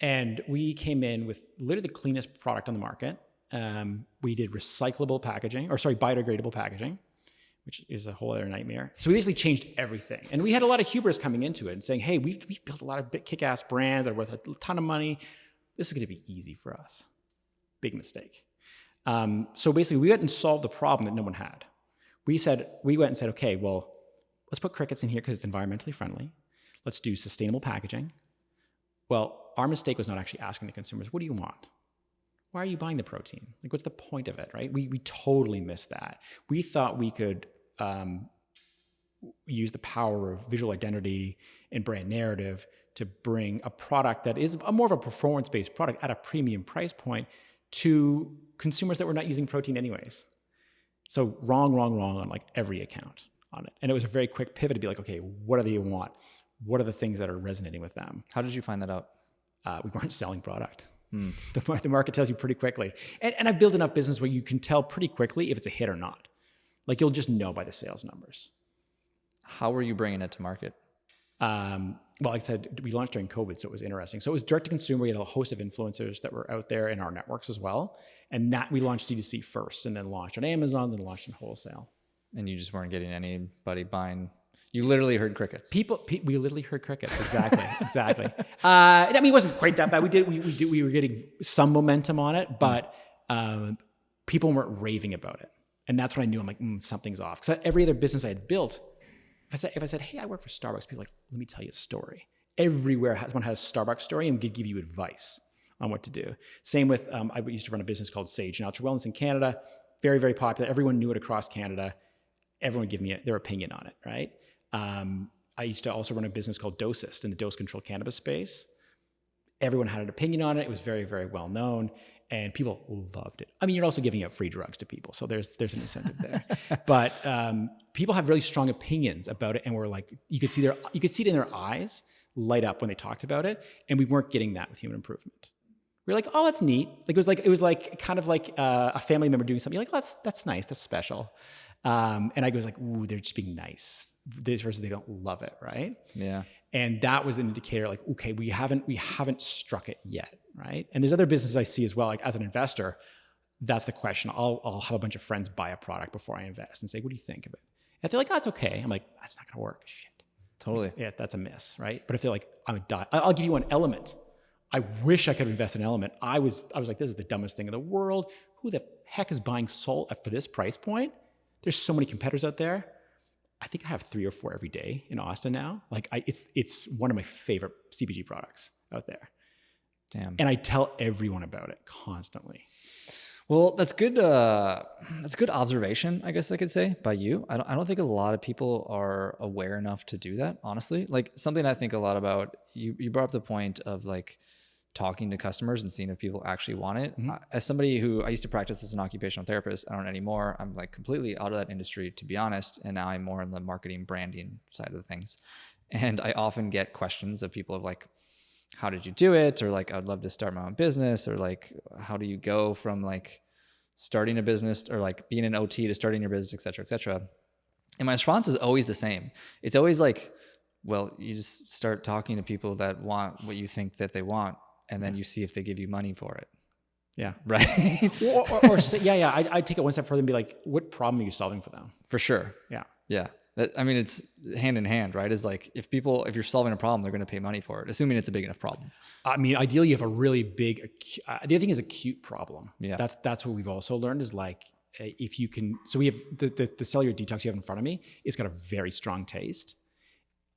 S2: And we came in with literally the cleanest product on the market. We did biodegradable packaging, which is a whole other nightmare. So we basically changed everything. And we had a lot of hubris coming into it and saying, hey, we've built a lot of kick-ass brands that are worth a ton of money. This is going to be easy for us. Big mistake. So basically, we went and solved the problem that no one had. We went and said, okay, well, let's put crickets in here because it's environmentally friendly. Let's do sustainable packaging. Well, our mistake was not actually asking the consumers, what do you want? Why are you buying the protein? Like, what's the point of it, right? We totally missed that. We thought we could use the power of visual identity and brand narrative to bring a product that is more of a performance-based product at a premium price point to consumers that were not using protein anyways. So wrong on like every account on it. And it was a very quick pivot to be like, okay, what do they want? What are the things that are resonating with them?
S1: How did you find that out?
S2: We weren't selling product. The market tells you pretty quickly. And I've built enough business where you can tell pretty quickly if it's a hit or not. Like, you'll just know by the sales numbers.
S1: How were you bringing it to market?
S2: Well, like I said, we launched during COVID, so it was interesting. So it was direct to consumer. We had a host of influencers that were out there in our networks as well. And that we launched D2C first, and then launched on Amazon, then launched in wholesale.
S1: And you just weren't getting anybody buying. You literally heard crickets.
S2: We literally heard crickets. Exactly. It wasn't quite that bad. We were getting some momentum on it, but people weren't raving about it. And that's when I knew, I'm like, something's off. Because every other business I had built, if I said, hey, I work for Starbucks, people are like, let me tell you a story. everywhere someone has a Starbucks story and could give you advice on what to do. Same with, I used to run a business called Sage Natural Wellness in Canada. Very, very popular. Everyone knew it across Canada. Everyone would give me their opinion on it, right? I used to also run a business called Dosist in the dose control cannabis space. Everyone had an opinion on it. It was very, very well known, and people loved it. I mean, you're also giving out free drugs to people, so there's an incentive there. But people have really strong opinions about it, and we're like, you could see it in their eyes light up when they talked about it, and we weren't getting that with human improvement. We were like, oh, that's neat. Like it was like kind of like a family member doing something. You're like, oh, that's nice, that's special. And I was like, ooh, they're just being nice. This versus they don't love it, right?
S1: Yeah.
S2: And that was an indicator, like, okay, we haven't struck it yet, right? And there's other businesses I see as well. Like as an investor, that's the question. I'll have a bunch of friends buy a product before I invest and say, what do you think of it? And if they're like, oh, it's okay. I'm like, that's not gonna work. Shit.
S1: Totally.
S2: Yeah, that's a miss, right? But if they're like, I'll give you one element. I wish I could invest in Element. I was like, this is the dumbest thing in the world. Who the heck is buying salt for this price point? There's so many competitors out there. I think I have 3 or 4 every day in Austin now. Like it's one of my favorite CPG products out there.
S1: Damn.
S2: And I tell everyone about it constantly.
S1: Well, that's good. That's good observation, I guess I could say, by you. I don't think a lot of people are aware enough to do that, honestly. Like something I think a lot about, you brought up the point of like talking to customers and seeing if people actually want it. Mm-hmm. As somebody who I used to practice as an occupational therapist, I don't anymore. I'm like completely out of that industry, to be honest. And now I'm more in the marketing branding side of the things. And I often get questions of people of like, how did you do it? Or like, I'd love to start my own business. Or like, how do you go from like starting a business or like being an OT to starting your business, et cetera, et cetera. And my response is always the same. It's always like, well, you just start talking to people that want what you think that they want. And then you see if they give you money for it.
S2: Yeah.
S1: Right.
S2: or say, yeah. I'd take it one step further and be like, what problem are you solving for them?
S1: For sure.
S2: Yeah.
S1: Yeah. I mean, it's hand in hand, right? Is like, if you're solving a problem, they're going to pay money for it, assuming it's a big enough problem.
S2: I mean, ideally you have a really big, the other thing is acute problem.
S1: Yeah.
S2: That's what we've also learned is like, if you can, so we have the cellular detox you have in front of me, it's got a very strong taste,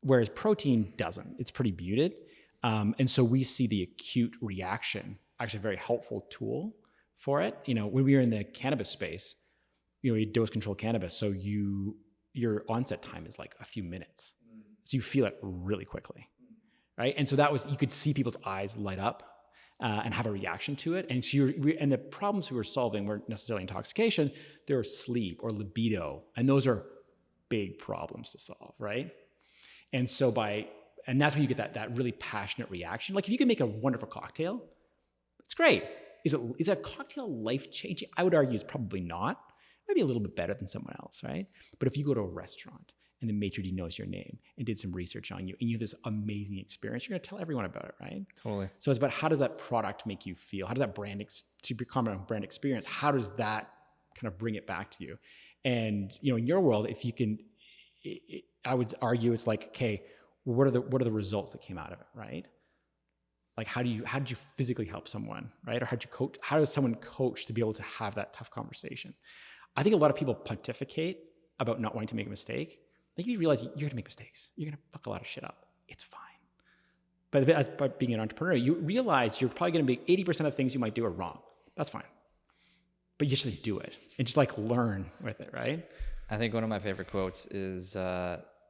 S2: whereas protein doesn't. It's pretty muted. And so we see the acute reaction, actually a very helpful tool for it. You know, when we were in the cannabis space, you know, we dose control cannabis. So your onset time is like a few minutes. So you feel it really quickly, right? And so you could see people's eyes light up and have a reaction to it. And so and the problems we were solving weren't necessarily intoxication, they were sleep or libido. And those are big problems to solve, right? And so and that's when you get that really passionate reaction. Like if you can make a wonderful cocktail, it's great. Is a cocktail life-changing? I would argue it's probably not. Maybe a little bit better than someone else, right? But if you go to a restaurant and the maitre d' knows your name and did some research on you and you have this amazing experience, you're gonna tell everyone about it, right?
S1: Totally.
S2: So it's about how does that product make you feel? How does that to become a brand experience, how does that kind of bring it back to you? And you know, in your world, if you can, I would argue it's like, okay, what are the results that came out of it, right? Like how did you physically help someone, right? Or how does someone coach to be able to have that tough conversation? I think a lot of people pontificate about not wanting to make a mistake. Like you realize you're gonna make mistakes. You're gonna fuck a lot of shit up. It's fine. But as being an entrepreneur, you realize you're probably gonna be 80% of things you might do are wrong. That's fine. But you just do it and just like learn with it, right?
S1: I think one of my favorite quotes is,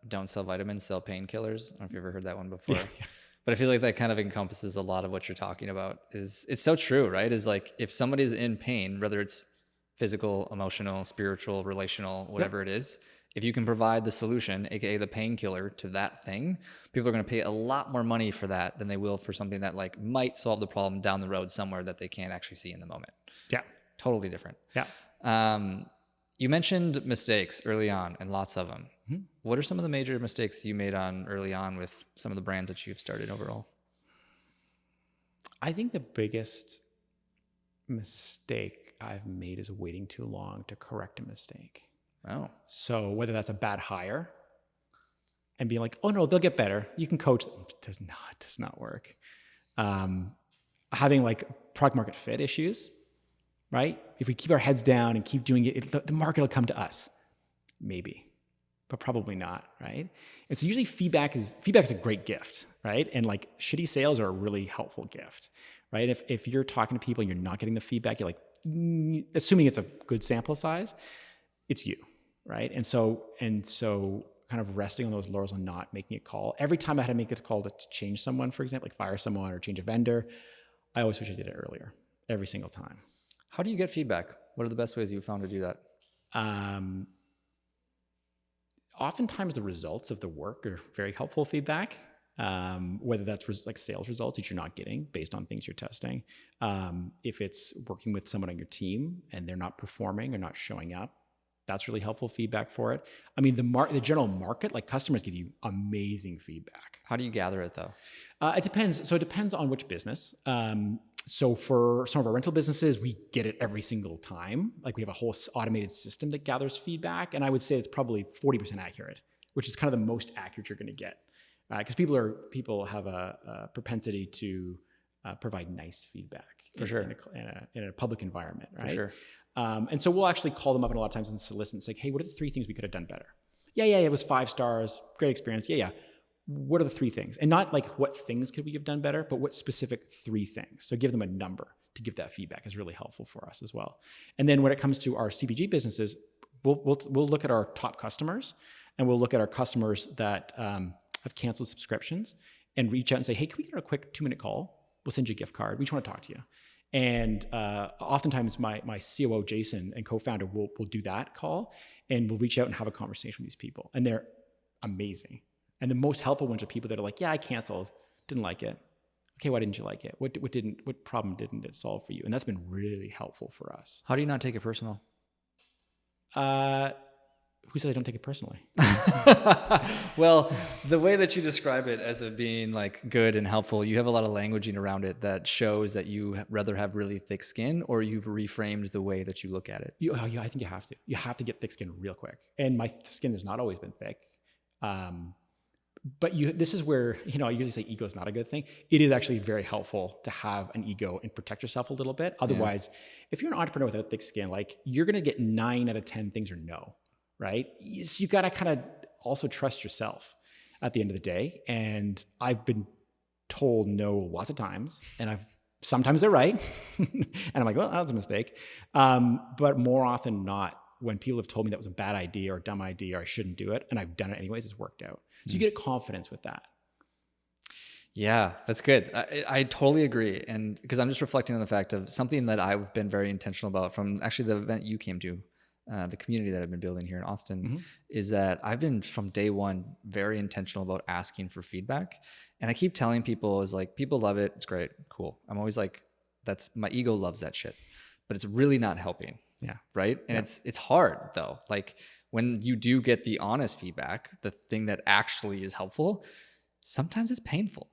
S1: don't sell vitamins, sell painkillers. I don't know if you've ever heard that one before. Yeah. But I feel like that kind of encompasses a lot of what you're talking about. It's so true, right? Is like if somebody's in pain, whether it's physical, emotional, spiritual, relational, whatever it is, if you can provide the solution, aka the painkiller to that thing, people are going to pay a lot more money for that than they will for something that like might solve the problem down the road somewhere that they can't actually see in the moment.
S2: Yeah.
S1: Totally different.
S2: Yeah.
S1: You mentioned mistakes early on and lots of them.
S2: Mm-hmm.
S1: What are some of the major mistakes you made early on with some of the brands that you've started overall?
S2: I think the biggest mistake I've made is waiting too long to correct a mistake.
S1: Oh.
S2: So whether that's a bad hire and being like, oh no, they'll get better. You can coach them. It does not work. Having like product market fit issues, right? If we keep our heads down and keep doing it, the market will come to us. Maybe. but probably not, right? And so usually feedback is a great gift, right? And like shitty sales are a really helpful gift, right? If you're talking to people and you're not getting the feedback, you're like, assuming it's a good sample size, it's you, right? And so kind of resting on those laurels and not making a call. Every time I had to make a call to change someone, for example, like fire someone or change a vendor, I always wish I did it earlier, every single time.
S1: How do you get feedback? What are the best ways you've found to do that?
S2: Oftentimes the results of the work are very helpful feedback, whether that's like sales results that you're not getting based on things you're testing. If it's working with someone on your team and they're not performing or not showing up, that's really helpful feedback for it. I mean, the general market, like customers give you amazing feedback.
S1: How do you gather it though?
S2: It depends. So it depends on which business. So for some of our rental businesses, we get it every single time. Like we have a whole automated system that gathers feedback. And I would say it's probably 40% accurate, which is kind of the most accurate you're going to get. Because people have a propensity to provide nice feedback.
S1: For sure.
S2: In a public environment, right?
S1: For sure.
S2: And so we'll actually call them up and a lot of times and solicit and say, hey, what are the 3 things we could have done better? Yeah, it was 5 stars, great experience. Yeah. What are the 3 things? And not like what things could we have done better, but what specific 3 things. So give them a number to give that feedback is really helpful for us as well. And then when it comes to our CPG businesses, we'll look at our top customers and we'll look at our customers that have canceled subscriptions and reach out and say, hey, can we get a quick 2-minute call? We'll send you a gift card. We just want to talk to you. And oftentimes my COO, Jason, and co-founder will do that call and we'll reach out and have a conversation with these people. And they're amazing. And the most helpful ones are people that are like, yeah, I canceled, didn't like it. Okay, why didn't you like it? What problem didn't it solve for you? And that's been really helpful for us.
S1: How do you not take it personal?
S2: Who said I don't take it personally?
S1: Well, the way that you describe it as it being like good and helpful, you have a lot of languaging around it that shows that you rather have really thick skin or you've reframed the way that you look at it.
S2: Yeah, I think you have to. You have to get thick skin real quick. And my skin has not always been thick. But this is where, I usually say ego is not a good thing. It is actually very helpful to have an ego and protect yourself a little bit. Otherwise, if you're an entrepreneur without thick skin, like you're going to get 9 out of 10 things are no, right? So you got to kind of also trust yourself at the end of the day. And I've been told no lots of times, and sometimes they're right. And I'm like, well, that was a mistake. But more often than not, when people have told me that was a bad idea or a dumb idea or I shouldn't do it, and I've done it anyways, it's worked out. So you get confidence with that.
S1: Yeah, that's good. I totally agree. And because I'm just reflecting on the fact of something that I've been very intentional about from actually the event you came to, the community that I've been building here in Austin, is that I've been from day one very intentional about asking for feedback. And I keep telling people is like, people love it. It's great. Cool. I'm always like, my ego loves that shit, but it's really not helping.
S2: Yeah.
S1: Right. And it's hard though. Like when you do get the honest feedback, the thing that actually is helpful, sometimes it's painful.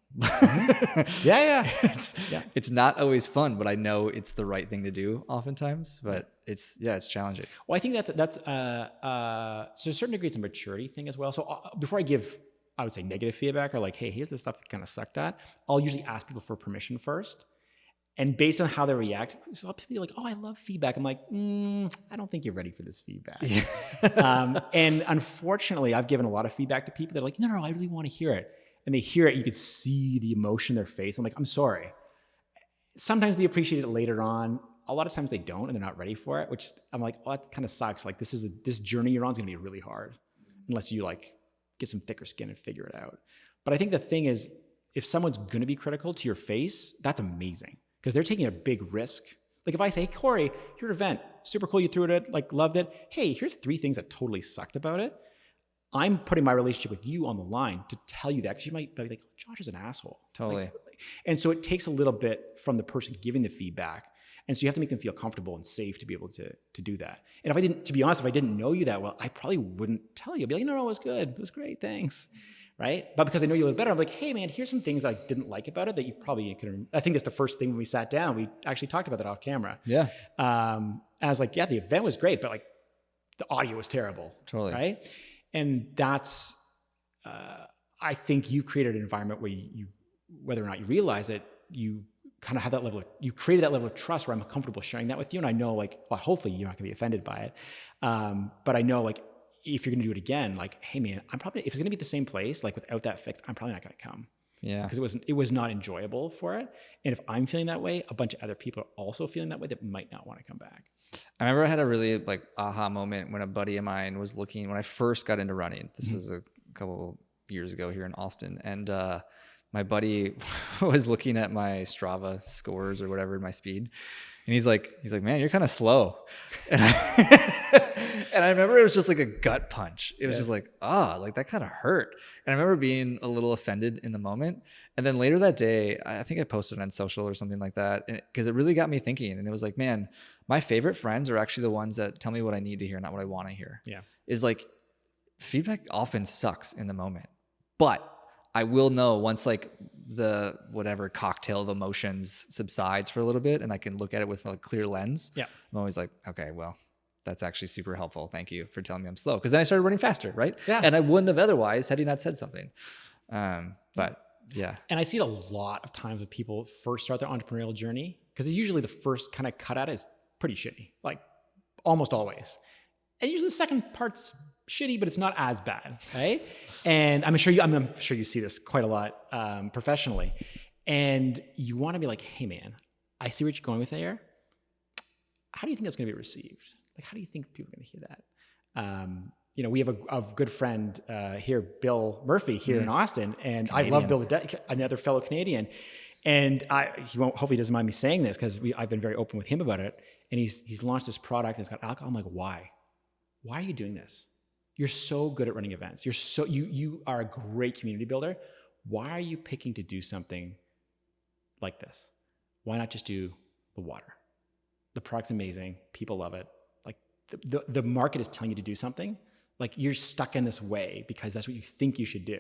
S2: Yeah.
S1: It's not always fun, but I know it's the right thing to do oftentimes, but it's challenging.
S2: Well, I think that's so a certain degree, it's a maturity thing as well. So before I give, I would say negative feedback or like, hey, here's the stuff that kind of sucked at, I'll usually ask people for permission first. And based on how they react, so people be like, oh, I love feedback. I'm like, I don't think you're ready for this feedback. And unfortunately, I've given a lot of feedback to people that are like, no, I really want to hear it. And they hear it, you could see the emotion in their face. I'm like, I'm sorry. Sometimes they appreciate it later on. A lot of times they don't, and they're not ready for it, which I'm like, oh, that kind of sucks. Like this journey you're on is going to be really hard unless you like get some thicker skin and figure it out. But I think the thing is, if someone's going to be critical to your face, that's amazing. Because they're taking a big risk. Like if I say, hey, Corey, your event, super cool, you threw it, like loved it. Hey, here's 3 things that totally sucked about it. I'm putting my relationship with you on the line to tell you that, because you might be like, Josh is an asshole.
S1: Totally.
S2: And so it takes a little bit from the person giving the feedback. And so you have to make them feel comfortable and safe to be able to do that. And to be honest, if I didn't know you that well, I probably wouldn't tell you. I'd be like, no, it was good. It was great. Thanks. Right? But because I know you a little better, I'm like, hey man, here's some things I didn't like about it that you probably could. I think that's the first thing when we sat down, we actually talked about that off camera.
S1: Yeah.
S2: And I was like, yeah, the event was great, but like the audio was terrible.
S1: Totally.
S2: Right? And that's, I think you've created an environment where you, whether or not you realize it, you kind of have that level you created that level of trust where I'm comfortable sharing that with you. And I know like, well, hopefully you're not gonna be offended by it. But I know like, if you're going to do it again, like, hey man, if it's going to be the same place, like without that fix, I'm probably not going to come.
S1: Yeah.
S2: Because it was not enjoyable for it. And if I'm feeling that way, a bunch of other people are also feeling that way that might not want to come back.
S1: I remember I had a really like aha moment when a buddy of mine was looking, when I first got into running. This was a couple years ago here in Austin. And my buddy was looking at my Strava scores or whatever, my speed. And he's like, man, you're kind of slow. And I remember it was just like a gut punch. It was just like, like that kind of hurt. And I remember being a little offended in the moment. And then later that day, I think I posted on social or something like that, because it really got me thinking. And it was like, man, my favorite friends are actually the ones that tell me what I need to hear, not what I want to hear.
S2: Yeah.
S1: Is like, feedback often sucks in the moment, but I will know once like the whatever cocktail of emotions subsides for a little bit and I can look at it with a clear lens. Yeah. I'm always like, okay, well, that's actually super helpful. Thank you for telling me I'm slow. Because then I started running faster, right? Yeah. And I wouldn't have otherwise had he not said something. But yeah.
S2: And I see it a lot of times when people first start their entrepreneurial journey, because usually the first kind of cut at it is pretty shitty, like almost always. And usually the second part's shitty, but it's not as bad, right? And I'm sure you see this quite a lot professionally. And you want to be like, hey man, I see where you're going with there. How do you think that's going to be received? Like, how do you think people are going to hear that? We have a good friend here, Bill Murphy, here in Austin, and Canadian. I love Bill, another fellow Canadian. And hopefully he doesn't mind me saying this, because I've been very open with him about it. And he's launched this product and it's got alcohol. I'm like, why? Why are you doing this? You're so good at running events. You are a great community builder. Why are you picking to do something like this? Why not just do the water? The product's amazing. People love it. Like the market is telling you to do something. Like, you're stuck in this way because that's what you think you should do.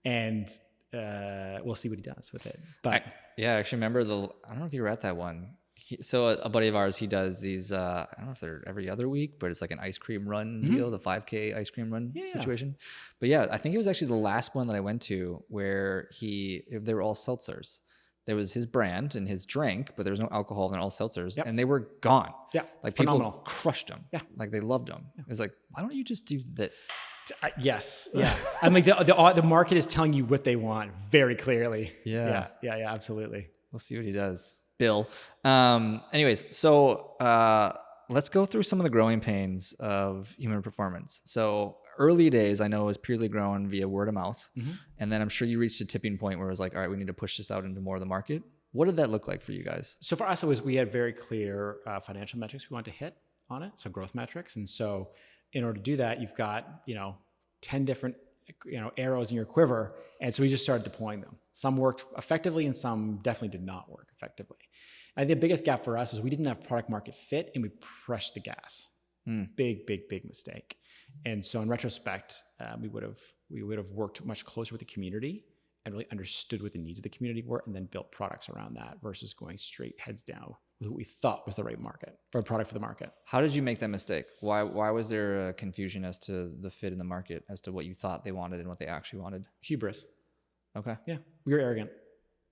S2: And we'll see what he does with it. But
S1: I actually remember I don't know if you were at that one. So a buddy of ours, he does these, I don't know if they're every other week, but it's like an ice cream run deal, the 5K ice cream run situation. But yeah, I think it was actually the last one that I went to where they were all seltzers. There was his brand and his drink, but there was no alcohol and all seltzers, and they were gone. Yeah. Like, phenomenal. People crushed them. Yeah. Like, they loved them. Yeah. It's like, why don't you just do this?
S2: Yes. Yeah. I mean, the market is telling you what they want very clearly.
S1: Yeah.
S2: Yeah, absolutely.
S1: We'll see what he does. Bill. Anyways, so let's go through some of the growing pains of human performance. So early days, I know, it was purely grown via word of mouth. And then I'm sure you reached a tipping point where it was like, all right, we need to push this out into more of the market. What did that look like for you guys? So
S2: for us, we had very clear financial metrics we wanted to hit on it. So growth metrics. And so in order to do that, you've got, 10 different arrows in your quiver. And so we just started deploying them. Some worked effectively and some definitely did not work effectively. I think the biggest gap for us is we didn't have product market fit and we pressed the gas. Big mistake. And so in retrospect, we would have worked much closer with the community and really understood what the needs of the community were, and then built products around that versus going straight heads down with what we thought was the right market or product for the market.
S1: How did you make that mistake? Why was there a confusion as to the fit in the market, as to what you thought they wanted and what they actually wanted?
S2: Hubris.
S1: Okay.
S2: Yeah. We were arrogant.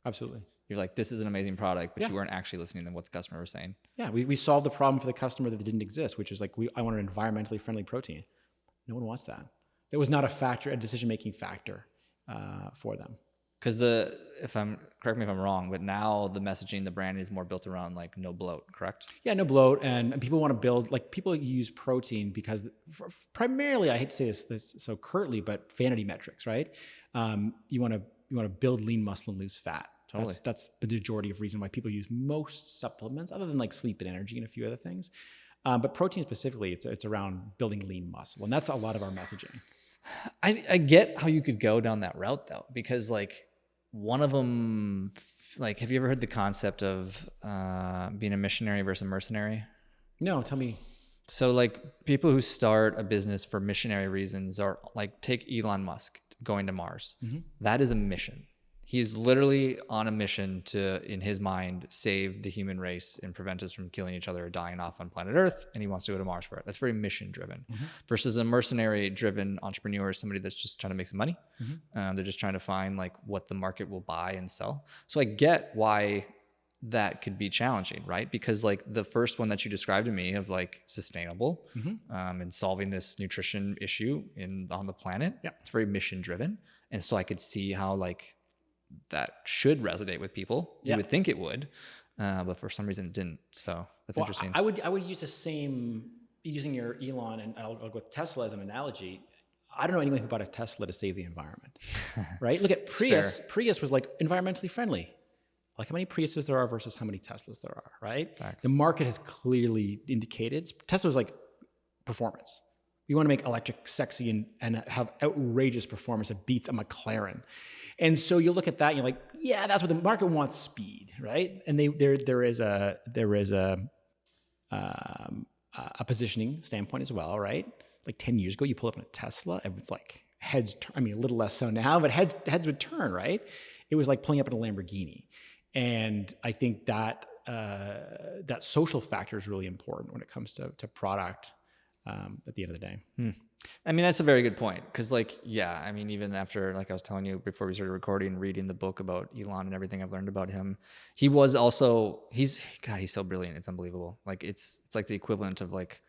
S2: Absolutely.
S1: You're like, this is an amazing product, but you weren't actually listening to what the customer was saying.
S2: Yeah. We solved the problem for the customer that didn't exist, which is like, I want an environmentally friendly protein. No one wants that. That was not a decision-making factor for them.
S1: Because correct me if I'm wrong, but now the messaging, the branding is more built around like no bloat, correct?
S2: Yeah, no bloat. And people want to build, like, people use protein because primarily, I hate to say this so curtly, but vanity metrics, right? You want to build lean muscle and lose fat. Totally. That's the majority of reason why people use most supplements, other than like sleep and energy and a few other things. But protein specifically, it's around building lean muscle. And that's a lot of our messaging.
S1: I get how you could go down that route though, because like one of them, like, have you ever heard the concept of being a missionary versus a mercenary?
S2: No, tell me.
S1: So like people who start a business for missionary reasons are like, take Elon Musk going to Mars. That is a mission. He is literally on a mission to, in his mind, save the human race and prevent us from killing each other or dying off on planet Earth. And he wants to go to Mars for it. That's very mission driven. Versus a mercenary driven entrepreneur, somebody that's just trying to make some money. They're just trying to find like what the market will buy and sell. So I get why that could be challenging, right? Because like the first one that you described to me of like sustainable and solving this nutrition issue on the planet, it's very mission driven. And so I could see how like that should resonate with people. You would think it would, but for some reason it didn't. So that's interesting.
S2: I would use the same, using your Elon, and I'll go with Tesla as an analogy. I don't know anyone who bought a Tesla to save the environment, right? Look at Prius. Prius was like environmentally friendly. Like how many Priuses there are versus how many Teslas there are, right?
S1: Facts.
S2: The market has clearly indicated. Tesla was like performance. We want to make electric sexy and have outrageous performance that beats a McLaren. And so you look at that and you're like, yeah, that's what the market wants, speed, right? And there is a positioning standpoint as well, right? Like 10 years ago, you pull up in a Tesla, and it's like heads, I mean, a little less so now, but heads would turn, right? It was like pulling up in a Lamborghini. And I think that that social factor is really important when it comes to product at the end of the day.
S1: I mean, that's a very good point. Cause like, yeah, I mean, even after, like I was telling you before we started recording, reading the book about Elon and everything I've learned about him, he was also, he's so brilliant. It's unbelievable. Like it's like the equivalent of like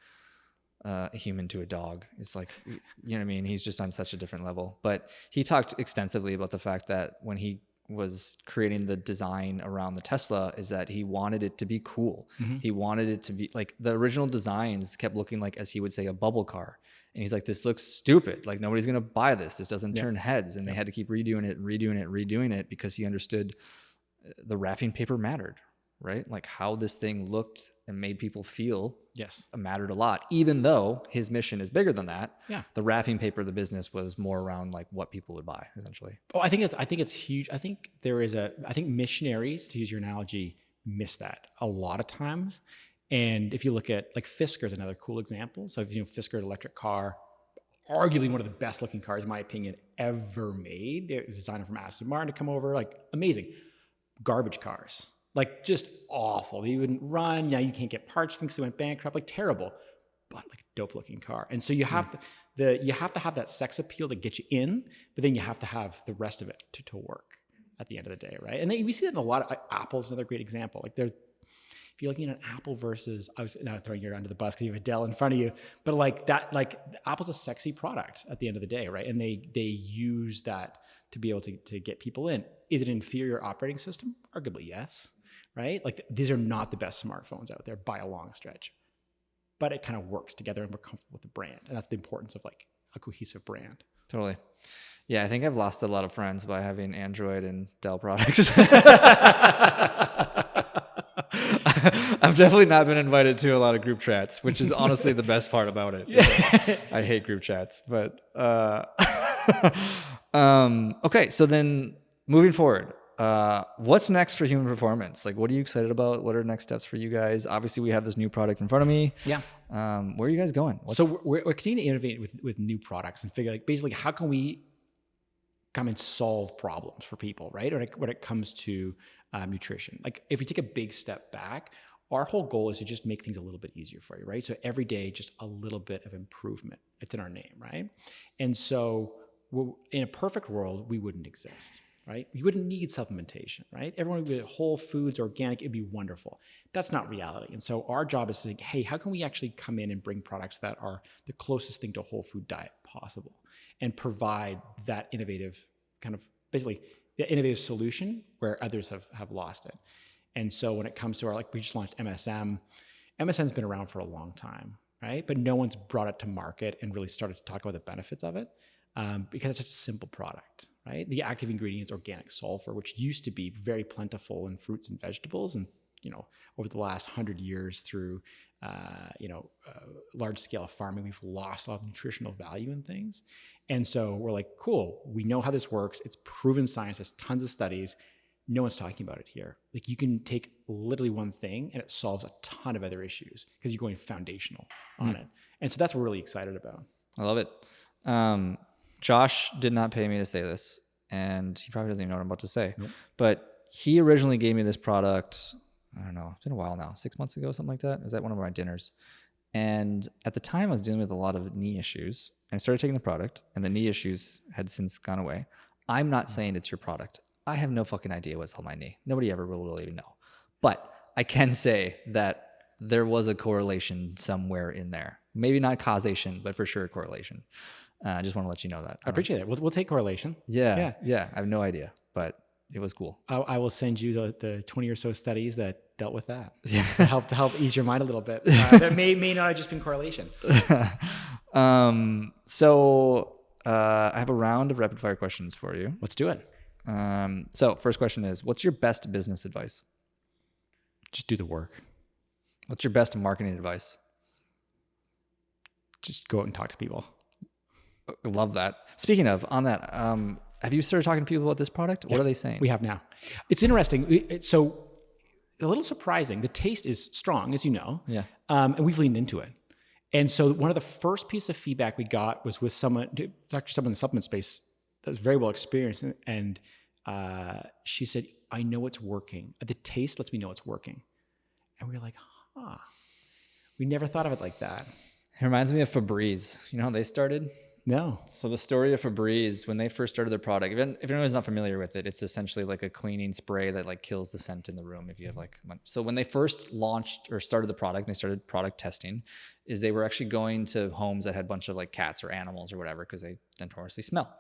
S1: a human to a dog. It's like, you know what I mean? He's just on such a different level, but he talked extensively about the fact that when he was creating the design around the Tesla is that he wanted it to be cool. He wanted it to be like the original designs kept looking like, as he would say, a bubble car. And he's like, this looks stupid. Like nobody's going to buy this. This doesn't turn heads. And they had to keep redoing it because he understood the wrapping paper mattered, right? Like how this thing looked and made people feel mattered a lot, even though his mission is bigger than that. The wrapping paper of the business was more around like what people would buy essentially.
S2: Oh, I think it's huge. I think missionaries, to use your analogy, miss that a lot of times. And if you look at like Fisker is another cool example. So if Fisker electric car, arguably one of the best looking cars, in my opinion, ever made. They're designed from Aston Martin to come over, like amazing. Garbage cars. Like just awful. They wouldn't run. Now you can't get parts because they went bankrupt. Like terrible, but like a dope looking car. And so you have to have that sex appeal to get you in, but then you have to have the rest of it to work at the end of the day, right? And then we see that in a lot of Apple's another great example. Like if you're looking at Apple versus, I was now throwing you under the bus because you have a Dell in front of you, but like that, like Apple's a sexy product at the end of the day, right? And they use that to be able to get people in. Is it an inferior operating system? Arguably, yes. Right? Like these are not the best smartphones out there by a long stretch, but it kind of works together and we're comfortable with the brand. And that's the importance of like a cohesive brand.
S1: Totally. Yeah. I think I've lost a lot of friends by having Android and Dell products. I've definitely not been invited to a lot of group chats, which is honestly the best part about it. I hate group chats, but, okay. So then moving forward, what's next for Human Performance? Like, what are you excited about? What are next steps for you guys? Obviously we have this new product in front of me. Where are you guys going?
S2: So we're continuing to innovate with new products and figure like basically how can we come and solve problems for people, right? Or like when it comes to nutrition, like if we take a big step back, our whole goal is to just make things a little bit easier for you, right? So every day, just a little bit of improvement. It's in our name, right? And so in a perfect world, we wouldn't exist. Right? You wouldn't need supplementation, right? Everyone would be whole foods, organic, it'd be wonderful. That's not reality. And so our job is to think, hey, how can we actually come in and bring products that are the closest thing to a whole food diet possible and provide that innovative kind of basically the innovative solution where others have lost it. And so when it comes to we just launched MSM. MSM's been around for a long time, right? But no one's brought it to market and really started to talk about the benefits of it. Because it's such a simple product, right? The active ingredient is organic sulfur, which used to be very plentiful in fruits and vegetables. And, over the last 100 years through, large scale farming, we've lost a lot of nutritional value in things. And so we're like, cool, we know how this works. It's proven science, there's tons of studies. No one's talking about it here. Like you can take literally one thing and it solves a ton of other issues because you're going foundational on it. And so that's what we're really excited about.
S1: I love it. Josh did not pay me to say this, and he probably doesn't even know what I'm about to say. But he originally gave me this product, I don't know, it's been a while now, 6 months ago, something like that. It was at one of my dinners. And at the time, I was dealing with a lot of knee issues. And I started taking the product, and the knee issues had since gone away. I'm not saying it's your product. I have no fucking idea what's on my knee. Nobody ever will really know. But I can say that there was a correlation somewhere in there. Maybe not causation, but for sure correlation. I just want to let you know that.
S2: I appreciate it. We'll take correlation.
S1: Yeah. I have no idea, but it was cool.
S2: I will send you the 20 or so studies that dealt with that to help ease your mind a little bit. There may not have just been correlation.
S1: So I have a round of rapid fire questions for you.
S2: Let's do it.
S1: So first question is, what's your best business advice?
S2: Just do the work.
S1: What's your best marketing advice?
S2: Just go out and talk to people.
S1: Love that. Speaking of, on that, have you started talking to people about this product? What are they saying?
S2: We have now. It's interesting. So a little surprising. The taste is strong, as you know.
S1: Yeah.
S2: And we've leaned into it. And so one of the first pieces of feedback we got was with someone in the supplement space that was very well experienced. And she said, I know it's working. The taste lets me know it's working. And we were like, we never thought of it like that.
S1: It reminds me of Febreze. You know how they started?
S2: No.
S1: So the story of Febreze, when they first started their product, if anyone's not familiar with it, it's essentially like a cleaning spray that like kills the scent in the room if you have like. So when they first launched or started the product, they started product testing, is they were actually going to homes that had a bunch of like cats or animals or whatever because they notoriously smell.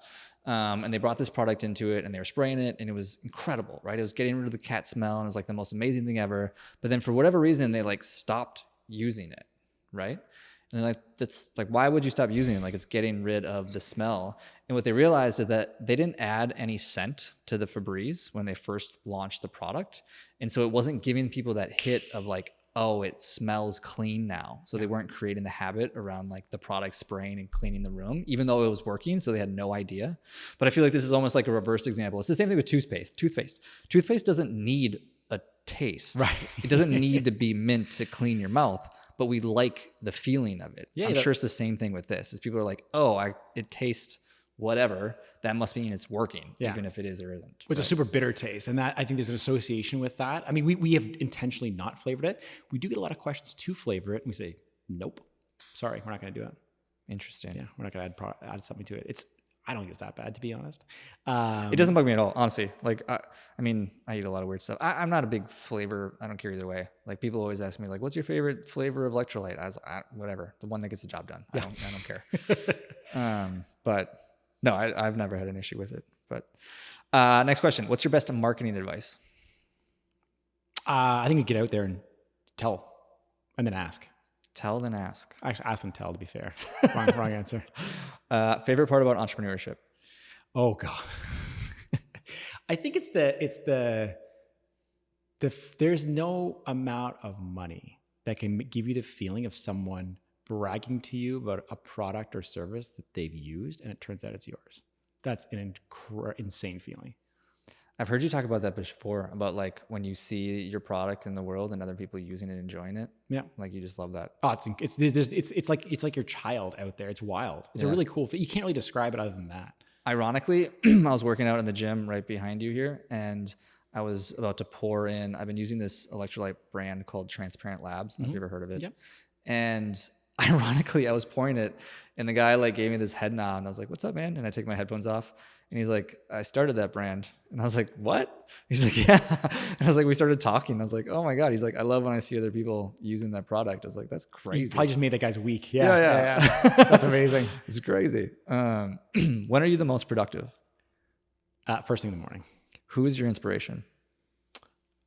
S1: And they brought this product into it and they were spraying it and it was incredible, right? It was getting rid of the cat smell and it was like the most amazing thing ever. But then for whatever reason, they like stopped using it, right? And they're like, that's like, why would you stop using it? Like it's getting rid of the smell. And what they realized is that they didn't add any scent to the Febreze when they first launched the product. And so it wasn't giving people that hit of like, oh, it smells clean now. So they weren't creating the habit around like the product spraying and cleaning the room, even though it was working. So they had no idea. But I feel like this is almost like a reversed example. It's the same thing with toothpaste. Toothpaste doesn't need a taste.
S2: Right.
S1: It doesn't need to be mint to clean your mouth, but we like the feeling of it. I'm sure it's the same thing with this. Is people are like, oh, it tastes whatever. That must mean it's working, even if it is or isn't.
S2: It's a super bitter taste. And that I think there's an association with that. I mean, we have intentionally not flavored it. We do get a lot of questions to flavor it. And we say, nope, sorry, we're not going to do it.
S1: Interesting.
S2: Yeah, we're not going to add something to it. I don't think it's that bad, to be honest.
S1: It doesn't bug me at all, honestly. Like, I mean, I eat a lot of weird stuff. I'm not a big flavor. I don't care either way. Like, people always ask me, like, what's your favorite flavor of electrolyte? Whatever. The one that gets the job done. Yeah. I don't care. But no, I've never had an issue with it. But next question. What's your best marketing advice?
S2: I think you get out there and tell and then ask.
S1: Tell, then ask.
S2: Actually, ask and tell, to be fair. Wrong answer.
S1: Favorite part about entrepreneurship?
S2: Oh God. I think it's the there's no amount of money that can give you the feeling of someone bragging to you about a product or service that they've used and it turns out it's yours. That's an insane feeling.
S1: I've heard you talk about that before, about like when you see your product in the world and other people using it, enjoying it. Yeah. Like you just love that.
S2: Oh, it's like your child out there. It's wild. It's a really cool, you can't really describe it other than that.
S1: Ironically, I was working out in the gym right behind you here and I was about to pour in, I've been using this electrolyte brand called Transparent Labs. I don't know if you've ever heard of it. Yep. And ironically, I was pouring it and the guy like gave me this head nod and I was like, what's up, man? And I take my headphones off and he's like, I started that brand. And I was like, what? He's like, yeah. And I was like, we started talking. I was like, oh my God. He's like, I love when I see other people using that product. I was like, that's crazy.
S2: You probably just made that guy's week. Yeah. That's amazing.
S1: It's crazy. When are you the most productive?
S2: First thing in the morning.
S1: Who is your inspiration?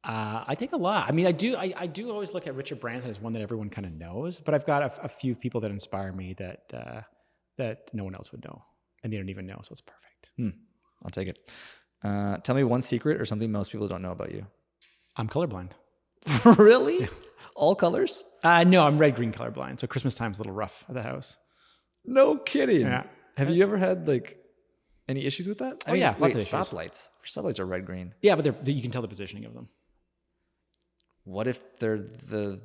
S2: I think a lot. I mean, I do always look at Richard Branson as one that everyone kind of knows, but I've got a few people that inspire me that no one else would know, and they don't even know, so it's perfect.
S1: I'll take it. Tell me one secret or something most people don't know about you.
S2: I'm colorblind.
S1: Really? Yeah. All colors?
S2: No, I'm red-green colorblind, so Christmas time's a little rough at the house.
S1: No kidding.
S2: Yeah.
S1: Have you ever had like any issues with that?
S2: I mean, yeah.
S1: Wait, stoplights. Stoplights are red-green.
S2: Yeah, but you can tell the positioning of them.
S1: What if they're the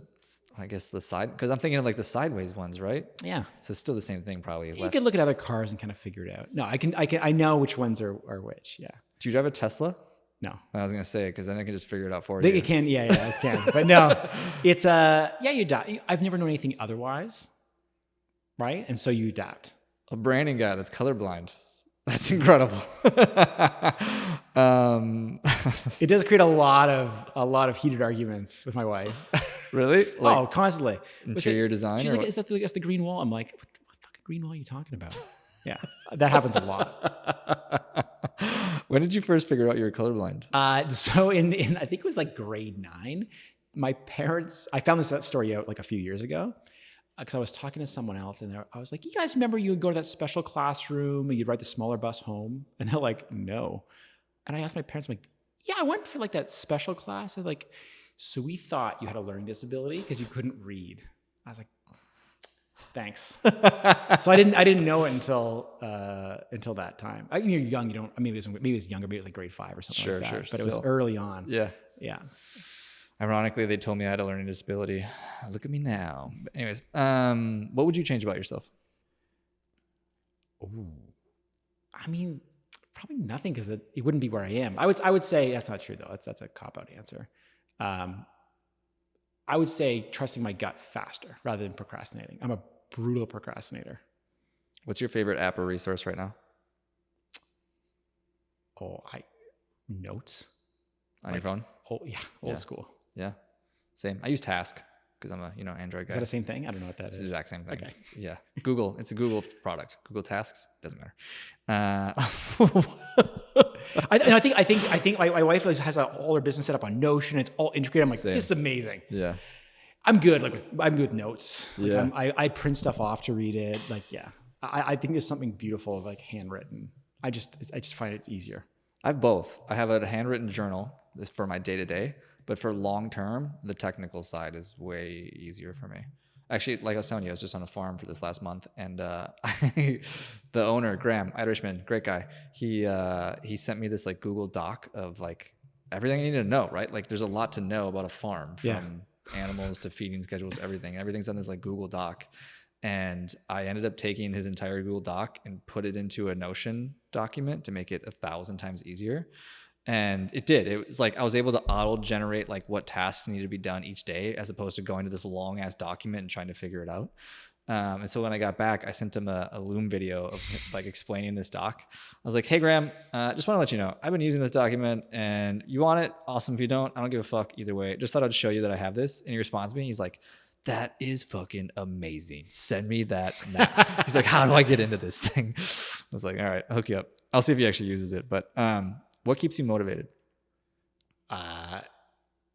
S1: side? Because I'm thinking of like the sideways ones, right?
S2: Yeah.
S1: So it's still the same thing, probably.
S2: You can look at other cars and kind of figure it out. No, I know which ones are which. Yeah.
S1: Do you drive a Tesla?
S2: No.
S1: I was gonna say because then I can just figure it out for you.
S2: It can, it can. But no, it's you adapt. I've never known anything otherwise, right? And so you adapt.
S1: A branding guy that's colorblind. That's incredible.
S2: It does create a lot of heated arguments with my wife.
S1: Really? Like
S2: Constantly.
S1: interior design?
S2: She's
S1: or
S2: like,
S1: what?
S2: that's the green wall. I'm like, what fucking green wall are you talking about? Yeah, that happens a lot.
S1: When did you first figure out you were colorblind?
S2: So in I think it was like grade 9, my parents, I found that story out like a few years ago because I was talking to someone else and I was like, you guys remember you would go to that special classroom and you'd ride the smaller bus home? And they're like, no. And I asked my parents, I'm like, yeah, I went for like that special class. And like, so we thought you had a learning disability because you couldn't read. I was like, thanks. So I didn't know it until that time. I mean, you're young. You don't. I mean, maybe it was younger. Maybe it was like grade 5 or something like that.
S1: Sure.
S2: But it was early on.
S1: Yeah.
S2: Yeah.
S1: Ironically, they told me I had a learning disability. Look at me now. But anyways, what would you change about yourself?
S2: Ooh. I mean, probably nothing because it wouldn't be where I am. I would say that's not true though. That's a cop-out answer. I would say trusting my gut faster rather than procrastinating. I'm a brutal procrastinator.
S1: What's your favorite app or resource right now?
S2: Notes.
S1: On your phone?
S2: Oh yeah, old school.
S1: Yeah, same. I use Task because I'm a Android guy.
S2: Is that the same thing? I don't know what that is.
S1: It's the exact same thing.
S2: Okay.
S1: Yeah. Google. It's a Google product. Google Tasks doesn't matter.
S2: I think my wife has all her business set up on Notion. It's all integrated. I'm like,
S1: Same.
S2: this is amazing.
S1: Yeah.
S2: I'm good. I'm good with notes. Like,
S1: Yeah.
S2: I print stuff off to read it. Like, yeah. I think there's something beautiful of like handwritten. I just find it easier.
S1: I have both. I have a handwritten journal. This for my day to day, but for long term, the technical side is way easier for me. Actually, like I was telling you, I was just on a farm for this last month, and the owner, Graham Irishman, great guy. He sent me this like Google Doc of like everything I needed to know. Right, like there's a lot to know about a farm, from animals to feeding schedules, everything. Everything's on this like Google Doc. And I ended up taking his entire Google Doc and put it into a Notion document to make it 1,000 times easier. And it did. It was like I was able to auto-generate like what tasks needed to be done each day, as opposed to going to this long-ass document and trying to figure it out. And so when I got back, I sent him a Loom video of like explaining this doc. I was like, hey, Graham, just want to let you know, I've been using this document and you want it? Awesome. If you don't, I don't give a fuck either way. Just thought I'd show you that I have this. And he responds to me. He's like, that is fucking amazing. Send me that now. He's like, how do I get into this thing? I was like, all right, I'll hook you up. I'll see if he actually uses it. But what keeps you motivated?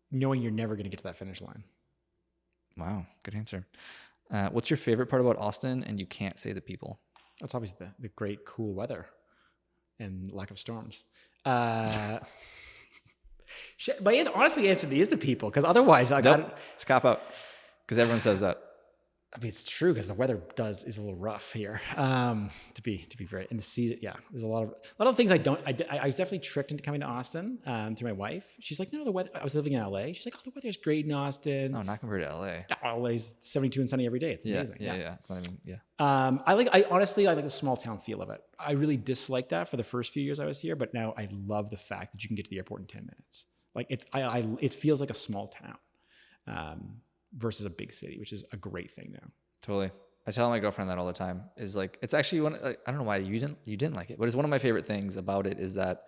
S2: Knowing you're never going to get to that finish line.
S1: Wow, good answer. What's your favorite part about Austin and you can't say the people?
S2: That's obviously the great cool weather and lack of storms. But honestly, the answer is the people, because otherwise
S1: it's cop out. Because everyone says that.
S2: I mean, it's true because the weather is a little rough here. To be very, and the season, there's a lot of things I was definitely tricked into coming to Austin through my wife. She's like, no, the weather. I was living in LA. She's like, oh, the weather's great in Austin.
S1: No, not compared to LA.
S2: LA's 72 and sunny every day. It's amazing.
S1: Yeah. It's not even.
S2: I honestly like the small town feel of it. I really disliked that for the first few years I was here, but now I love the fact that you can get to the airport in 10 minutes. Like it feels like a small town. Versus a big city, which is a great thing now.
S1: Totally. I tell my girlfriend that all the time. Is like, it's actually I don't know why you didn't like it, but it's one of my favorite things about it is that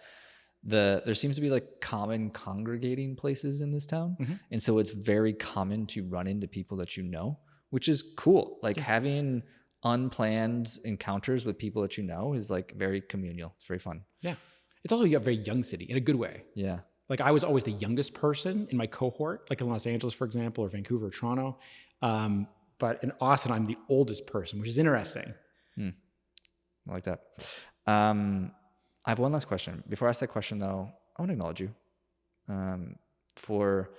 S1: there seems to be like common congregating places in this town. Mm-hmm. And so it's very common to run into people that you know, which is cool. Like having unplanned encounters with people that you know is like very communal. It's very fun.
S2: Yeah. It's also a very young city in a good way.
S1: Yeah.
S2: Like I was always the youngest person in my cohort, like in Los Angeles, for example, or Vancouver or Toronto. But in Austin, I'm the oldest person, which is interesting.
S1: I like that. I have one last question. Before I ask that question, though, I want to acknowledge you for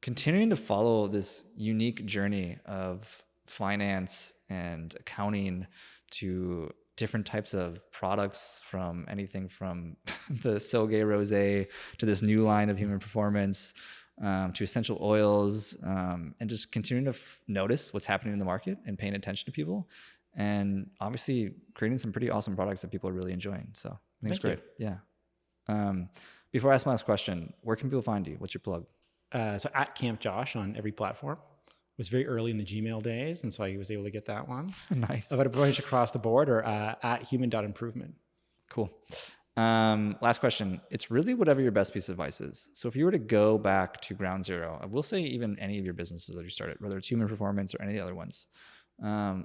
S1: continuing to follow this unique journey of finance and accounting to different types of products, from anything from the Soge Rosé to this new line of human performance, to essential oils, and just continuing to notice what's happening in the market and paying attention to people, and obviously creating some pretty awesome products that people are really enjoying. So I think it's great. Yeah. Before I ask my last question, where can people find you? What's your plug?
S2: So at Camp Josh on every platform. It was very early in the Gmail days, and so I was able to get that one.
S1: Nice.
S2: But a bunch across the board, or at human.improvement.
S1: Cool. Last question. It's really whatever your best piece of advice is. So if you were to go back to ground zero, I will say even any of your businesses that you started, whether it's Human Performance or any of the other ones,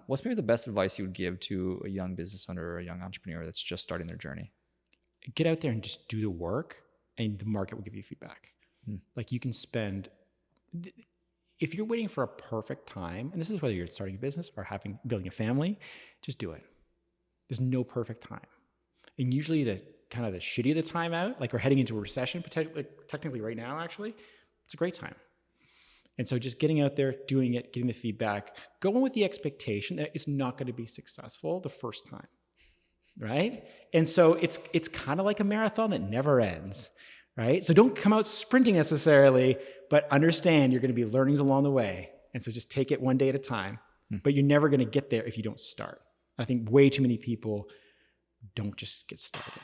S1: what's maybe the best advice you would give to a young business owner or a young entrepreneur that's just starting their journey?
S2: Get out there and just do the work, and the market will give you feedback. Like you can spend, if you're waiting for a perfect time, and this is whether you're starting a business or building a family, just do it. There's no perfect time. And usually the shittier the time out, like we're heading into a recession, potentially, technically right now, actually, it's a great time. And so just getting out there, doing it, getting the feedback, going with the expectation that it's not going to be successful the first time, right? And so it's kind of like a marathon that never ends, right? So don't come out sprinting necessarily, but understand you're going to be learnings along the way. And so just take it one day at a time, but you're never going to get there if you don't start. I think way too many people don't just get started.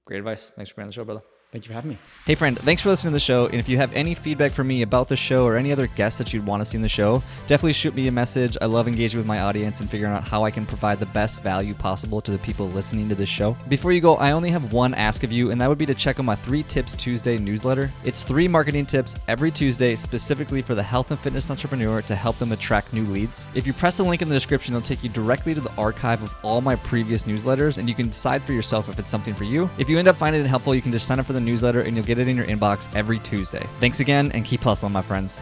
S1: Great advice. Thanks for being on the show, brother.
S2: Thank you for having me.
S1: Hey friend, thanks for listening to the show. And if you have any feedback for me about the show or any other guests that you'd want to see in the show, definitely shoot me a message. I love engaging with my audience and figuring out how I can provide the best value possible to the people listening to this show. Before you go, I only have one ask of you, and that would be to check out my 3 Tips Tuesday newsletter. It's 3 marketing tips every Tuesday specifically for the health and fitness entrepreneur to help them attract new leads. If you press the link in the description, it'll take you directly to the archive of all my previous newsletters, and you can decide for yourself if it's something for you. If you end up finding it helpful, you can just sign up for the newsletter and you'll get it in your inbox every Tuesday. Thanks again, and keep hustling, my friends.